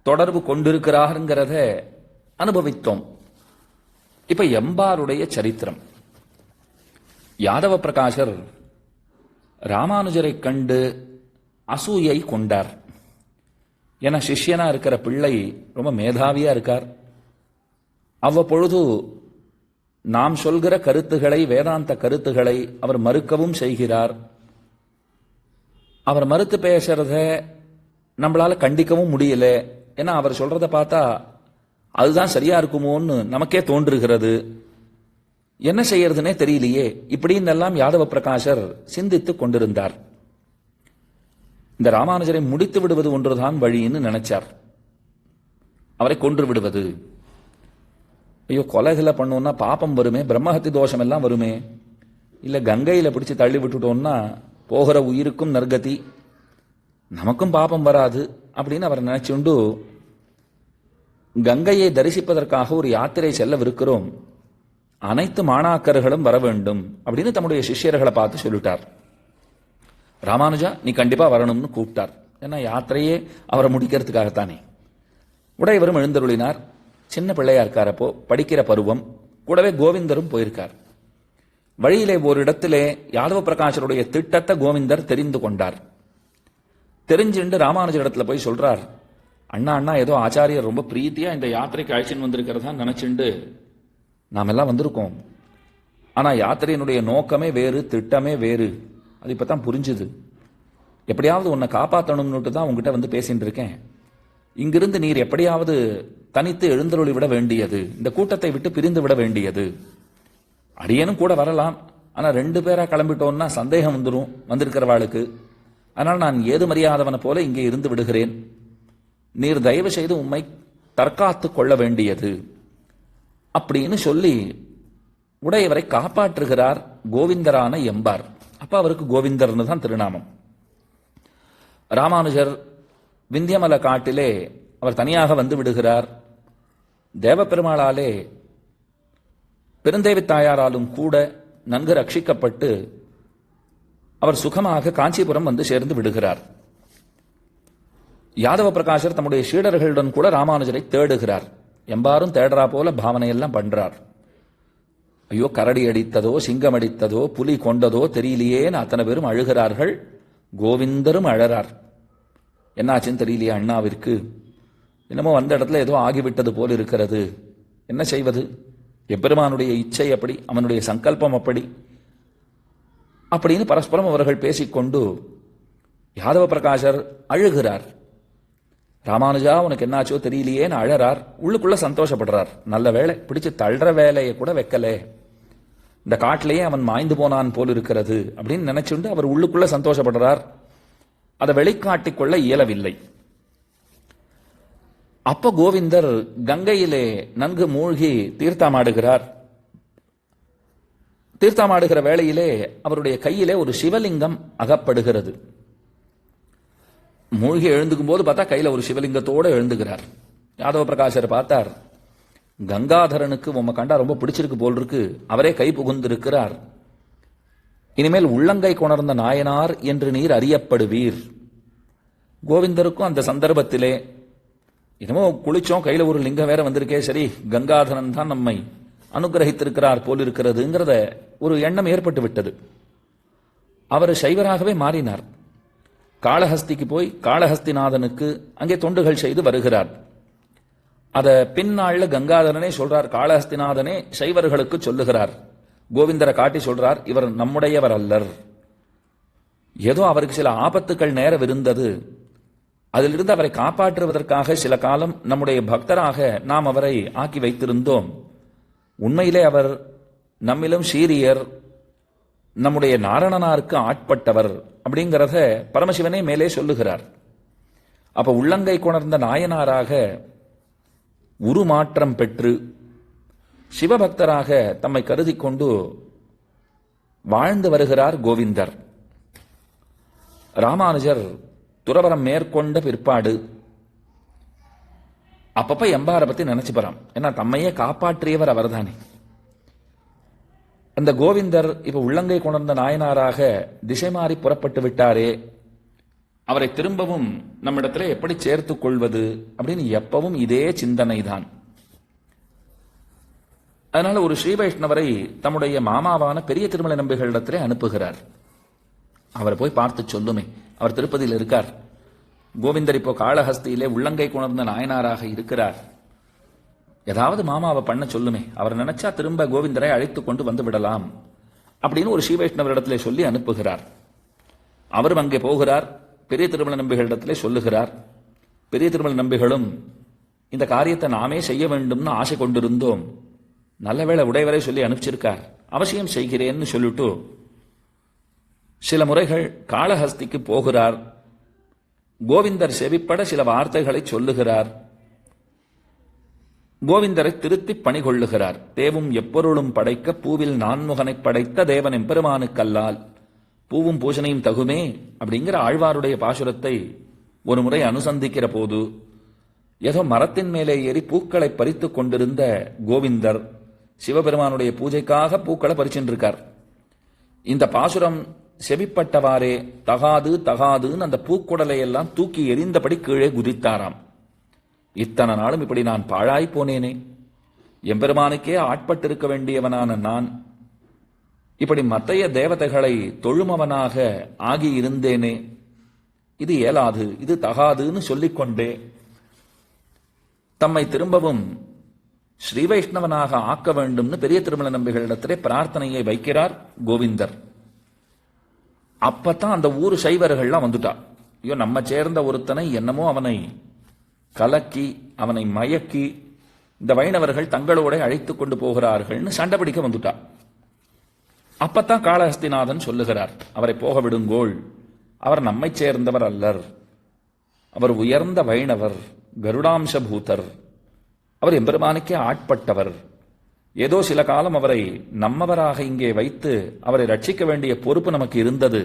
தொடர்பு கொண்டிருக்கிறாருங்கிறத அனுபவித்தோம். இப்ப எம்பாருடைய சரித்திரம். யாதவ பிரகாசர் ராமானுஜரை கண்டு அசூயை கொண்டார். என சிஷ்யனா இருக்கிற பிள்ளை ரொம்ப மேதாவியா இருக்கார். அவ்வப்பொழுது நாம் சொல்கிற கருத்துக்களை, வேதாந்த கருத்துக்களை அவர் மறுக்கவும் செய்கிறார். அவர் மறுத்து பேசுறத நம்மளால கண்டிக்கவும் முடியல. ஏன்னா அவர் சொல்றத பார்த்தா அதுதான் சரியா இருக்குமோன்னு நமக்கே தோன்றுகிறது. என்ன செய்யறதுனே தெரியலையே இப்படின்னு எல்லாம் யாதவ பிரகாசர் சிந்தித்துக் கொண்டிருந்தார். இந்த ராமானுஜரை முடித்து விடுவது ஒன்றுதான் வழின்னு நினைச்சார். அவரை கொன்று விடுவது. ஐயோ, கொலைகளை பண்ணோம்னா பாப்பம் வருமே, பிரம்மஹத்தி தோஷம் எல்லாம் வருமே, இல்ல கங்கையில பிடிச்சு தள்ளி விட்டுட்டோம்னா போகிற உயிருக்கும் நற்கதி, நமக்கும் பாப்பம் வராது அப்படின்னு அவர் நினைச்சுண்டு கங்கையை தரிசிப்பதற்காக ஒரு யாத்திரை செல்லவிருக்கிறோம், அனைத்து மாணாக்கர்களும் வர வேண்டும் அப்படின்னு தம்முடைய சிஷ்யர்களை பார்த்து சொல்லிட்டார். ராமானுஜா நீ கண்டிப்பா வரணும்னு கூப்பிட்டார். ஏன்னா யாத்திரையே அவரை முடிக்கிறதுக்காகத்தானே. உடையவரும் எழுந்தருளினார். சின்ன பிள்ளையா இருக்காரப்போ, படிக்கிற பருவம். கூடவே கோவிந்தரும் போயிருக்கார். வழியிலே ஒரு இடத்திலே யாதவ பிரகாசருடைய திட்டத்தை கோவிந்தர் தெரிந்து கொண்டார். தெரிஞ்சுண்டு ராமானுஜர் இடத்துல போய் சொல்றார், அண்ணா அண்ணா ஏதோ ஆச்சாரியர் ரொம்ப பிரீத்தியா இந்த யாத்திரைக்கு அழைச்சின்னு வந்திருக்கிறதா நினைச்சுண்டு நாம் எல்லாம் வந்திருக்கோம். ஆனா யாத்திரையினுடைய நோக்கமே வேறு, திட்டமே வேறு. அது இப்பதான் புரிஞ்சுது. எப்படியாவது உன்னை காப்பாற்றணும்னுட்டு தான் உங்ககிட்ட வந்து பேசிட்டு இருக்கேன். இங்கிருந்து நீர் எப்படியாவது தனித்து எழுந்தருளி விட வேண்டியது, இந்த கூட்டத்தை விட்டு பிரிந்து விட வேண்டியது. அடியனும் கூட வரலாம், ஆனா 2 பேரா கிளம்பிட்டோம்னா சந்தேகம் வந்துடும் வந்திருக்கிறவாளுக்கு. ஆனால் நான் ஏது மரியாதவனை போல இங்கே இருந்து விடுகிறேன். நீர் தயவு செய்து உம்மை தற்காத்து கொள்ள வேண்டியது அப்படின்னு சொல்லி உடையவரை காப்பாற்றுகிறார் கோவிந்தரான எம்பார். அப்ப அவருக்கு கோவிந்தர்னு தான் திருநாமம். ராமானுஜர் விந்தியமல காட்டிலே அவர் தனியாக வந்து விடுகிறார். தேவப்பெருமாளாலே பெருந்தேவி தாயாராலும் கூட நன்கு ரட்சிக்கப்பட்டு அவர் சுகமாக காஞ்சிபுரம் வந்து சேர்ந்து விடுகிறார். யாதவ பிரகாசர் தம்முடைய சீடர்களுடன் கூட ராமானுஜரை தேடுகிறார். எம்பாரும் தேடுறா போல பாவனையெல்லாம் பண்றார். ஐயோ, கரடி அடித்ததோ சிங்கம் அடித்ததோ புலி கொண்டதோ தெரியலையேன்னு அத்தனை பேரும் அழுகிறார்கள். கோவிந்தரும் அழறார். என்னாச்சுன்னு தெரியலையா அண்ணாவிற்கு? என்னமோ வந்த இடத்துல ஏதோ ஆகிவிட்டது போல் இருக்கிறது, என்ன செய்வது? எப்பெருமானுடைய இச்சை அப்படி, அவனுடைய சங்கல்பம் அப்படி அப்படின்னு பரஸ்பரம் அவர்கள் பேசிக்கொண்டு யாதவ பிரகாஷர் அழுகிறார். ராமானுஜா உனக்கு என்னாச்சோ தெரியலையேன்னு அழறார். உள்ளுக்குள்ள சந்தோஷப்படுறார். நல்ல வேலை, பிடிச்சு தள்ளுற வேலையை கூட வைக்கலே, இந்த காட்டிலேயே அவன் மாய்ந்து போனான் போல் இருக்கிறது அப்படின்னு நினைச்சுண்டு அவர் உள்ளுக்குள்ள சந்தோஷப்படுறார். அதை வெளிக்காட்டிக் கொள்ள இயலவில்லை. அப்ப கோவிந்தர் கங்கையிலே நன்கு மூழ்கி தீர்த்தமாடுகிறார். தீர்த்தமாடுகிற வேளையிலே அவருடைய கையிலே ஒரு சிவலிங்கம் அகப்படுகிறது. மூழ்கி எழுந்துக்கும் போது பார்த்தா கையில ஒரு சிவலிங்கத்தோடு எழுந்துகிறார். யாதவ பிரகாஷர் பார்த்தார், கங்காதரனுக்கு உம்ம கண்டா ரொம்ப பிடிச்சிருக்கு போல் இருக்கு, அவரே கை புகுந்திருக்கிறார், இனிமேல் உள்ளங்கை கொணர்ந்த நாயனார் என்று நீர் அறியப்படுவீர். கோவிந்தருக்கும் அந்த சந்தர்ப்பத்திலே என்னமோ குளிச்சோம், கையில ஒரு லிங்கம் வேற வந்திருக்கே, சரி கங்காதரன் தான் நம்மை அனுகிரகித்திருக்கிறார் போல் இருக்கிறதுங்கிறத ஒரு எண்ணம் ஏற்பட்டு விட்டது. அவர் சைவராகவே மாறினார். காளஹஸ்திக்கு போய் காளஹஸ்திநாதனுக்கு அங்கே தொண்டுகள் செய்து வருகிறார். அத பின்னாள்ல கங்காதரனே சொல்றார், காளஹஸ்திநாதனே சைவர்களுக்கு சொல்லுகிறார், கோவிந்தரை காட்டி சொல்றார், இவர் நம்முடையவர் அல்லர், ஏதோ அவருக்கு சில ஆபத்துக்கள் நேரவிருந்தது, அதிலிருந்து அவரை காப்பாற்றுவதற்காக சில காலம் நம்முடைய பக்தராக நாம் அவரை ஆக்கி வைத்திருந்தோம். உண்மையிலே அவர் நம்மிலும் சீரியர், நம்முடைய நாரணனாருக்கு ஆட்பட்டவர் அப்படிங்கிறத பரமசிவனே மேலே சொல்லுகிறார். அப்ப உள்ளங்கை கொணர்ந்த நாயனாராக உருமாற்றம் பெற்று சிவபக்தராக தம்மை கருதி கொண்டு வாழ்ந்து வருகிறார் கோவிந்தர். ராமானுஜர் துறவரம் மேற்கொண்ட பிற்பாடு அப்பப்ப எம்பாரை பத்தி நினைச்சு போறான். ஏன்னா தம்மையே காப்பாற்றியவர் அவர்தானே. அந்த கோவிந்தர் இப்ப உள்ளங்கை கொணர்ந்த நாயனாராக திசை மாறி புறப்பட்டு விட்டாரே, அவரை திரும்பவும் நம்மிடத்துல எப்படி சேர்த்துக் கொள்வது அப்படின்னு எப்பவும் இதே சிந்தனை தான். அதனால ஒரு ஸ்ரீ வைஷ்ணவரை தம்முடைய மாமாவான பெரிய திருமலை நம்பிகளிடத்திலே அனுப்புகிறார். அவரை போய் பார்த்து சொல்லுமே, அவர் திருப்பதியில் இருக்கார், கோவிந்தர் இப்போ காளஹஸ்தியிலே உள்ளங்கை கொணர்ந்த நாயனாராக இருக்கிறார், ஏதாவது மாமாவை பண்ண சொல்லுமே, அவர் நினைச்சா திரும்ப கோவிந்தரை அழைத்து கொண்டு வந்து விடலாம் அப்படின்னு ஒரு ஸ்ரீ வைஷ்ணவரிடத்திலே சொல்லி அனுப்புகிறார். அவரும் அங்கே போகிறார், பெரிய திருமலை நம்பிகளிடத்திலே சொல்லுகிறார். பெரிய திருமலை நம்பிகளும் இந்த காரியத்தை நாமே செய்ய வேண்டும்னு ஆசை கொண்டிருந்தோம், நல்லவேளை உடையவரை சொல்லி அனுப்பிச்சிருக்கார், அவசியம் செய்கிறேன்னு சொல்லிட்டு சில முறைகள் காளஹஸ்திக்கு போகிறார். கோவிந்தர் செவிப்பட சில வார்த்தைகளை சொல்லுகிறார். கோவிந்தரை திருத்தி பணி கொள்ளுகிறார். தேவும் எப்பொருளும் படைக்க பூவில் நான்முகனை படைத்த தேவன் எம்பெருமானுக்கல்லால் பூவும் பூசனையும் தகுமே அப்படிங்கிற ஆழ்வாருடைய பாசுரத்தை ஒரு முறை அனுசந்திக்கிற போது ஏதோ மரத்தின் மேலே ஏறி பூக்களை பறித்து கொண்டிருந்த கோவிந்தர் சிவபெருமானுடைய பூஜைக்காக பூக்களை பறிச்சுருக்கார். இந்த பாசுரம் செவிப்பட்டவாறே தகாது தகாதுன்னு அந்த பூக்குடலை எல்லாம் தூக்கி எரிந்தபடி கீழே குதித்தாராம். இத்தனை நாளும் இப்படி நான் பாழாய் போனேனே, எம்பெருமானுக்கே ஆட்பட்டிருக்க வேண்டியவனான நான் இப்படி மத்தைய தேவதைகளை தொழுமவனாக ஆகி இருந்தேனே, இது இயலாது, இது தகாதுன்னு சொல்லிக்கொண்டே தம்மை திரும்பவும் ஸ்ரீ வைஷ்ணவனாக ஆக்க வேண்டும்னு பெரிய திருமலை நம்பிகளிடத்திலே பிரார்த்தனையை வைக்கிறார் கோவிந்தர். அப்பத்தான் அந்த ஊர் சைவர்கள்லாம் வந்துட்டா. ஐயோ, நம்ம சேர்ந்த ஒருத்தனை என்னமோ அவனை கலக்கி அவனை மயக்கி இந்த வைணவர்கள் தங்களோட அழைத்துக் கொண்டு போகிறார்கள்னு சண்டை பிடிக்க வந்துட்டா. அப்பத்தான் காளஹஸ்திநாதன் சொல்லுகிறார், அவரை போக விடுங்கோள், அவர் நம்மை சேர்ந்தவர் அல்லர், அவர் உயர்ந்த வைணவர், கருடாம்ச பூதர், அவர் எம்பெருமானுக்கே ஆட்பட்டவர், ஏதோ சில காலம் அவரை நம்மவராக இங்கே வைத்து அவரை ரட்சிக்க வேண்டிய பொறுப்பு நமக்கு இருந்தது,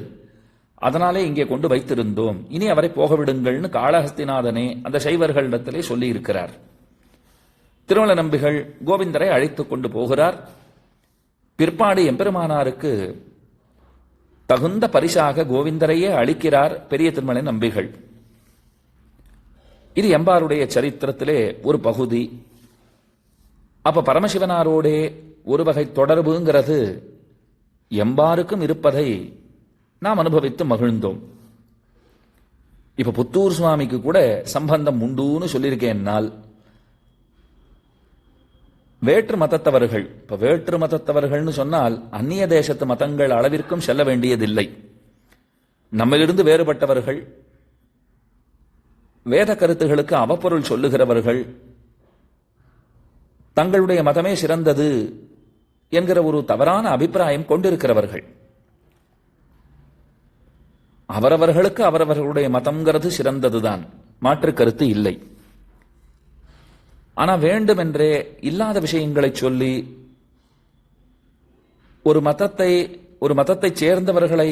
அதனாலே இங்கே கொண்டு வைத்திருந்தோம், இனி அவரை போக விடுங்கள்னு காளஹஸ்திநாதனே அந்த சைவர்களிடத்திலே சொல்லி இருக்கிறார். திருமலை நம்பிகள் கோவிந்தரை அழைத்துக் கொண்டு போகிறார். பிற்பாடு எம்பெருமானாருக்கு தகுந்த பரிசாக கோவிந்தரையே அளிக்கிறார் பெரிய திருமலை நம்பிகள். இது எம்பாருடைய சரித்திரத்திலே ஒரு பகுதி. அப்ப பரமசிவனாரோடே ஒரு வகை தொடர்புங்கிறது எம்பாருக்கும் இருப்பதை நாம் அனுபவித்து மகிழ்ந்தோம். இப்ப புத்தூர் சுவாமிக்கு கூட சம்பந்தம் உண்டுன்னு சொல்லியிருக்கேன்னால் வேற்று மதத்தவர்கள், இப்ப வேற்று மதத்தவர்கள்னு சொன்னால் அந்நிய தேசத்து மதங்கள் அளவிற்கும் செல்ல வேண்டியதில்லை. நம்மிலிருந்து வேறுபட்டவர்கள், வேத கருத்துகளுக்கு அவப்பொருள் சொல்லுகிறவர்கள், தங்களுடைய மதமே சிறந்தது என்கிற ஒரு தவறான அபிப்பிராயம் கொண்டிருக்கிறவர்கள், அவரவர்களுக்கு அவரவர்களுடைய மதம்ங்கிறது சிறந்ததுதான், மாற்று கருத்து இல்லை. ஆனா வேண்டுமென்றே இல்லாத விஷயங்களை சொல்லி ஒரு மதத்தை சேர்ந்தவர்களை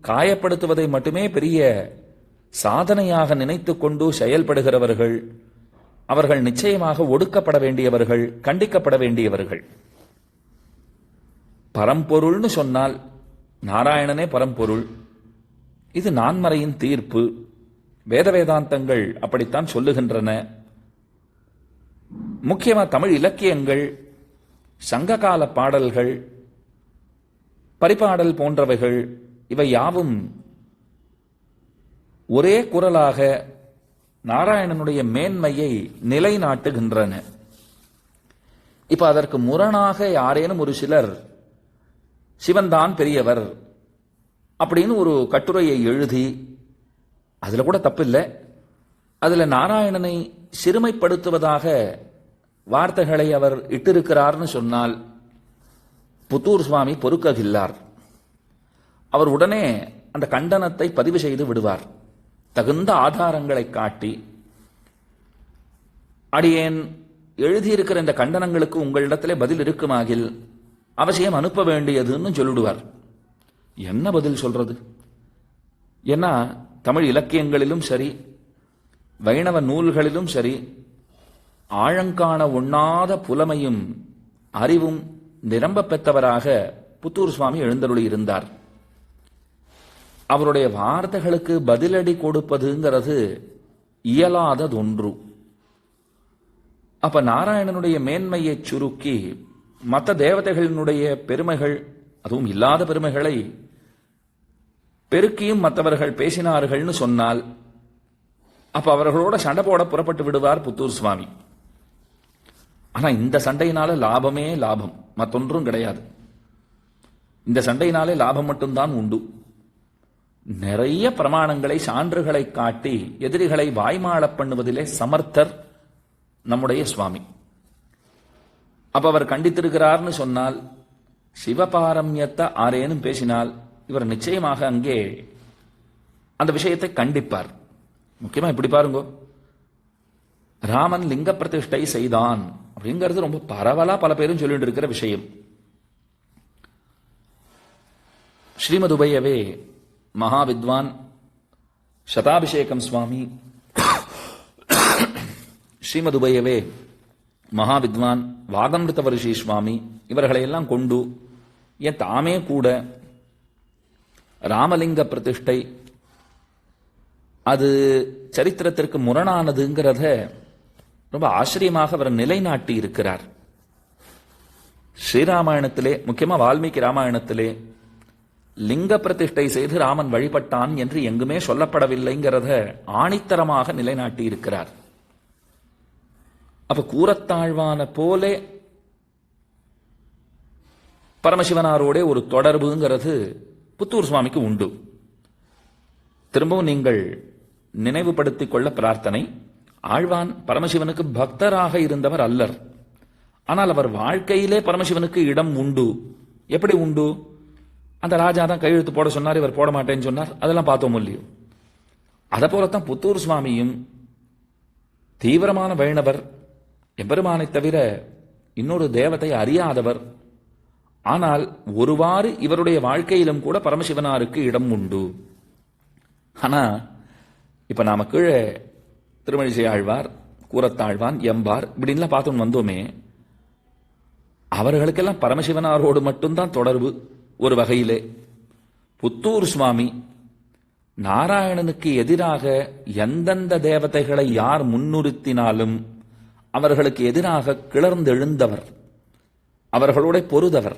காயப்படுத்துவதை மட்டுமே பெரிய சாதனையாக நினைத்துக் கொண்டு செயல்படுகிறவர்கள், அவர்கள் நிச்சயமாக ஒடுக்கப்பட வேண்டியவர்கள், கண்டிக்கப்பட வேண்டியவர்கள். பரம்பொருள்னு சொன்னால் நாராயணனே பரம்பொருள். இது நான்மறையின் தீர்ப்பு. வேத வேதாந்தங்கள் அப்படித்தான் சொல்லுகின்றன. முக்கியமா தமிழ் இலக்கியங்கள், சங்ககால பாடல்கள், பரிபாடல் போன்றவைகள் இவை யாவும் ஒரே குரலாக நாராயணனுடைய மேன்மையை நிலைநாட்டுகின்றன. இப்ப அதற்கு முரணாக யாரேனும் ஒரு சிலர் சிவன்தான் பெரியவர் அப்படின்னு ஒரு கட்டுரையை எழுதி, அதுல கூட தப்பில்லை, அதுல நாராயணனை சிறுமைப்படுத்துவதாக வார்த்தைகளை அவர் இட்டிருக்கிறார்னு சொன்னால் புத்தூர் சுவாமி பொறுக்ககில்லார். அவர் உடனே அந்த கண்டனத்தை பதிவு செய்து விடுவார். தகுந்த ஆதாரங்களை காட்டி, அடியேன் எழுதியிருக்கிற இந்த கண்டனங்களுக்கு உங்களிடத்திலே பதில் இருக்குமாகில் அவசியம் அனுப்ப வேண்டியதுன்னு சொல்லிடுவார். என்ன பதில் சொல்றது? ஏன்னா தமிழ் இலக்கியங்களிலும் சரி, வைணவ நூல்களிலும் சரி, ஆழங்காண ஒண்ணாத புலமையும் அறிவும் நிரம்ப பெற்றவராக புத்தூர் சுவாமி எழுந்தருளி இருந்தார். அவருடைய வார்த்தைகளுக்கு பதிலடி கொடுப்பதுங்கிறது இயலாததொன்று. அப்ப நாராயணனுடைய மேன்மையை சுருக்கி மற்ற தேவதைகளினுடைய பெருமைகள், அதுவும் இல்லாத பெருமைகளை பெருக்கியும் மற்றவர்கள் பேசினார்கள்னு சொன்னால் அப்ப அவர்களோட சண்டை போட புறப்பட்டு விடுவார் புத்தூர் சுவாமி. ஆனா இந்த சண்டையினால லாபமே லாபம், மற்றொன்றும் கிடையாது. இந்த சண்டையினாலே லாபம் மட்டும்தான் உண்டு. நிறைய பிரமாணங்களை, சான்றுகளை காட்டி எதிரிகளை வாய்மாள பண்ணுவதிலே சமர்த்தர் நம்முடைய சுவாமி. அப்ப அவர் கண்டித்திருக்கிறார்னு சொன்னால், சிவபாரம்யத்தை ஆரேனும் பேசினால் இவர் நிச்சயமாக அங்கே அந்த விஷயத்தை கண்டிப்பார். முக்கியமா இப்படி பாருங்க, ராமன் லிங்க பிரதிஷ்டை செய்தான் அப்படிங்கிறது ரொம்ப பரவலா பல பேரும் சொல்லிட்டு இருக்கிற விஷயம். ஸ்ரீமத் உபயவே மகாவித்வான் சதாபிஷேகம் சுவாமி, ஸ்ரீமத் உபயவே மகாவித்வான் வாதமிருத வருஷி சுவாமி, இவர்களையெல்லாம் கொண்டு ஏன் தாமே கூட ராமலிங்க பிரதிஷ்டை அது சரித்திரத்திற்கு முரணானதுங்கிறத ரொம்ப ஆச்சரியமாக அவர் நிலைநாட்டி இருக்கிறார். ஸ்ரீராமாயணத்திலே, முக்கியமா வால்மீகி ராமாயணத்திலே, லிங்க பிரதிஷ்டை செய்து ராமன் வழிபட்டான் என்று எங்குமே சொல்லப்படவில்லைங்கிறத ஆணித்தரமாக நிலைநாட்டி இருக்கிறார். அப்ப கூரத்தாழ்வான போலே பரமசிவனாரோட ஒரு தொடர்புங்கிறது புத்தூர் சுவாமிக்கு உண்டு. திரும்பவும் நீங்கள் நினைவுபடுத்திக் கொள்ள பிரார்த்தனை, ஆழ்வான் பரமசிவனுக்கு பக்தராக இருந்தவர் அல்லர். ஆனால் அவர் வாழ்க்கையிலே பரமசிவனுக்கு இடம் உண்டு. எப்படி உண்டு? அந்த ராஜா தான் கையெழுத்து போட சொன்னார், இவர் போட மாட்டேன்னு சொன்னார், அதெல்லாம் பார்த்தோம் இல்லையோ. அதை போலத்தான் புத்தூர் சுவாமியும் தீவிரமான வைணவர், எம்பெருமானை தவிர இன்னொரு தேவத்தை அறியாதவர். ஆனால் ஒருவாறு இவருடைய வாழ்க்கையிலும் கூட பரமசிவனாருக்கு இடம் உண்டு. ஆனா இப்ப நாம கீழே திருமழிசை ஆழ்வார், கூரத்தாழ்வான், எம்பார் இப்படின்லாம் பார்த்து வந்தோமே, அவர்களுக்கெல்லாம் பரமசிவனாரோடு மட்டும்தான் தொடர்பு. ஒரு வகையிலே புத்தூர் சுவாமி நாராயணனுக்கு எதிராக எந்தெந்த தேவதைகளை யார் முன்னிறுத்தினாலும் அவர்களுக்கு எதிராக கிளர்ந்தெழுந்தவர், அவர்களோட பொருதவர்.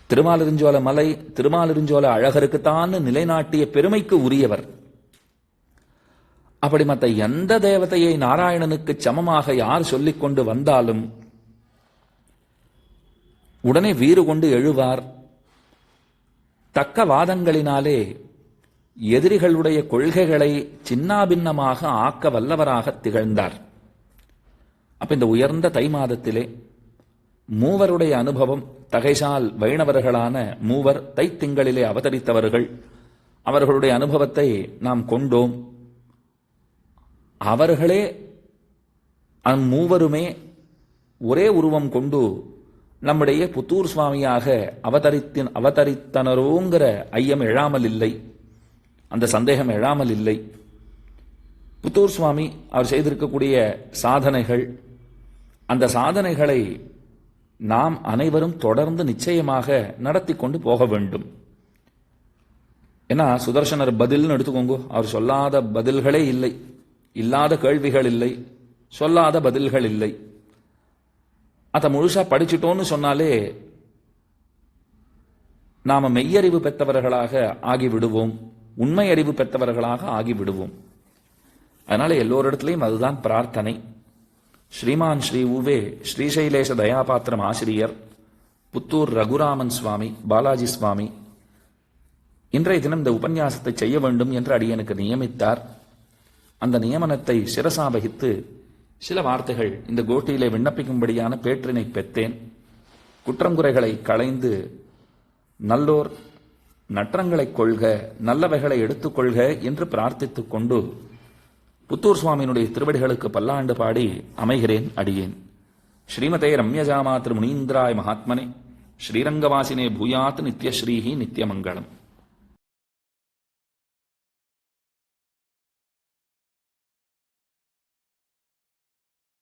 திருமாலிருஞ்சோல மலை, திருமாலிருஞ்சோல அழகருக்குத்தான் நிலைநாட்டிய பெருமைக்கு உரியவர். அப்படி மற்ற எந்த தேவதையை நாராயணனுக்கு சமமாக யார் சொல்லிக் கொண்டு வந்தாலும் உடனே வீறு கொண்டு எழுவார். தக்க வாதங்களினாலே எதிரிகளுடைய கொள்கைகளை சின்னாபின்னமாக ஆக்க வல்லவராக திகழ்ந்தார். அப்ப இந்த உயர்ந்த தை மாதத்திலே மூவருடைய அனுபவம், தகைசால் வைணவர்களான மூவர் தைத்திங்களிலே அவதரித்தவர்கள், அவர்களுடைய அனுபவத்தை நாம் கொண்டோம். அவர்களே மூவருமே ஒரே உருவம் கொண்டு நம்முடைய புத்தூர் சுவாமியாக அவதரித்தனரோங்கிற ஐயம் எழாமல் இல்லை, அந்த சந்தேகம் எழாமல் இல்லை. புத்தூர் சுவாமி அவர் செய்திருக்கக்கூடிய சாதனைகள், அந்த சாதனைகளை நாம் அனைவரும் தொடர்ந்து நிச்சயமாக நடத்தி கொண்டு போக வேண்டும். ஏன்னா சுதர்சனர் பதில்னு எடுத்துக்கோங்க, அவர் சொல்லாத பதில்களே இல்லை, இல்லாத கேள்விகள் இல்லை, சொல்லாத பதில்கள் இல்லை. அதை முழுசா படிச்சுட்டோன்னு சொன்னாலே நாம மெய்யறிவு பெற்றவர்களாக ஆகிவிடுவோம், உண்மை அறிவு பெற்றவர்களாக ஆகிவிடுவோம். அதனால எல்லோரிடத்திலையும் அதுதான் பிரார்த்தனை. ஸ்ரீமான் ஸ்ரீ உவே ஸ்ரீசைலேஷ தயாபாத்திரம் ஆசிரியர், புத்தூர் ரகுராமன் சுவாமி, பாலாஜி சுவாமி இன்றைய தினம் இந்த உபன்யாசத்தை செய்ய வேண்டும் என்று அடியனுக்கு நியமித்தார். அந்த நியமனத்தை சிரசாவகித்து சில வார்த்தைகள் இந்த கோட்டியிலே விண்ணப்பிக்கும்படியான பேற்றினை பெற்றேன். குற்றம் குறைகளை களைந்து நல்லோர் நற்றங்களை கொள்க, நல்லவைகளை எடுத்துக்கொள்க என்று பிரார்த்தித்துக் கொண்டு புத்தூர் சுவாமியினுடைய திருவடிகளுக்கு பல்லாண்டு பாடி அமைகிறேன் அடியேன். ஸ்ரீமதே ரம்யஜாமாத்ரு முனீந்திராய மகாத்மனே ஸ்ரீரங்கவாசினே பூயாத் நித்யஸ்ரீஹி நித்யமங்கலம்.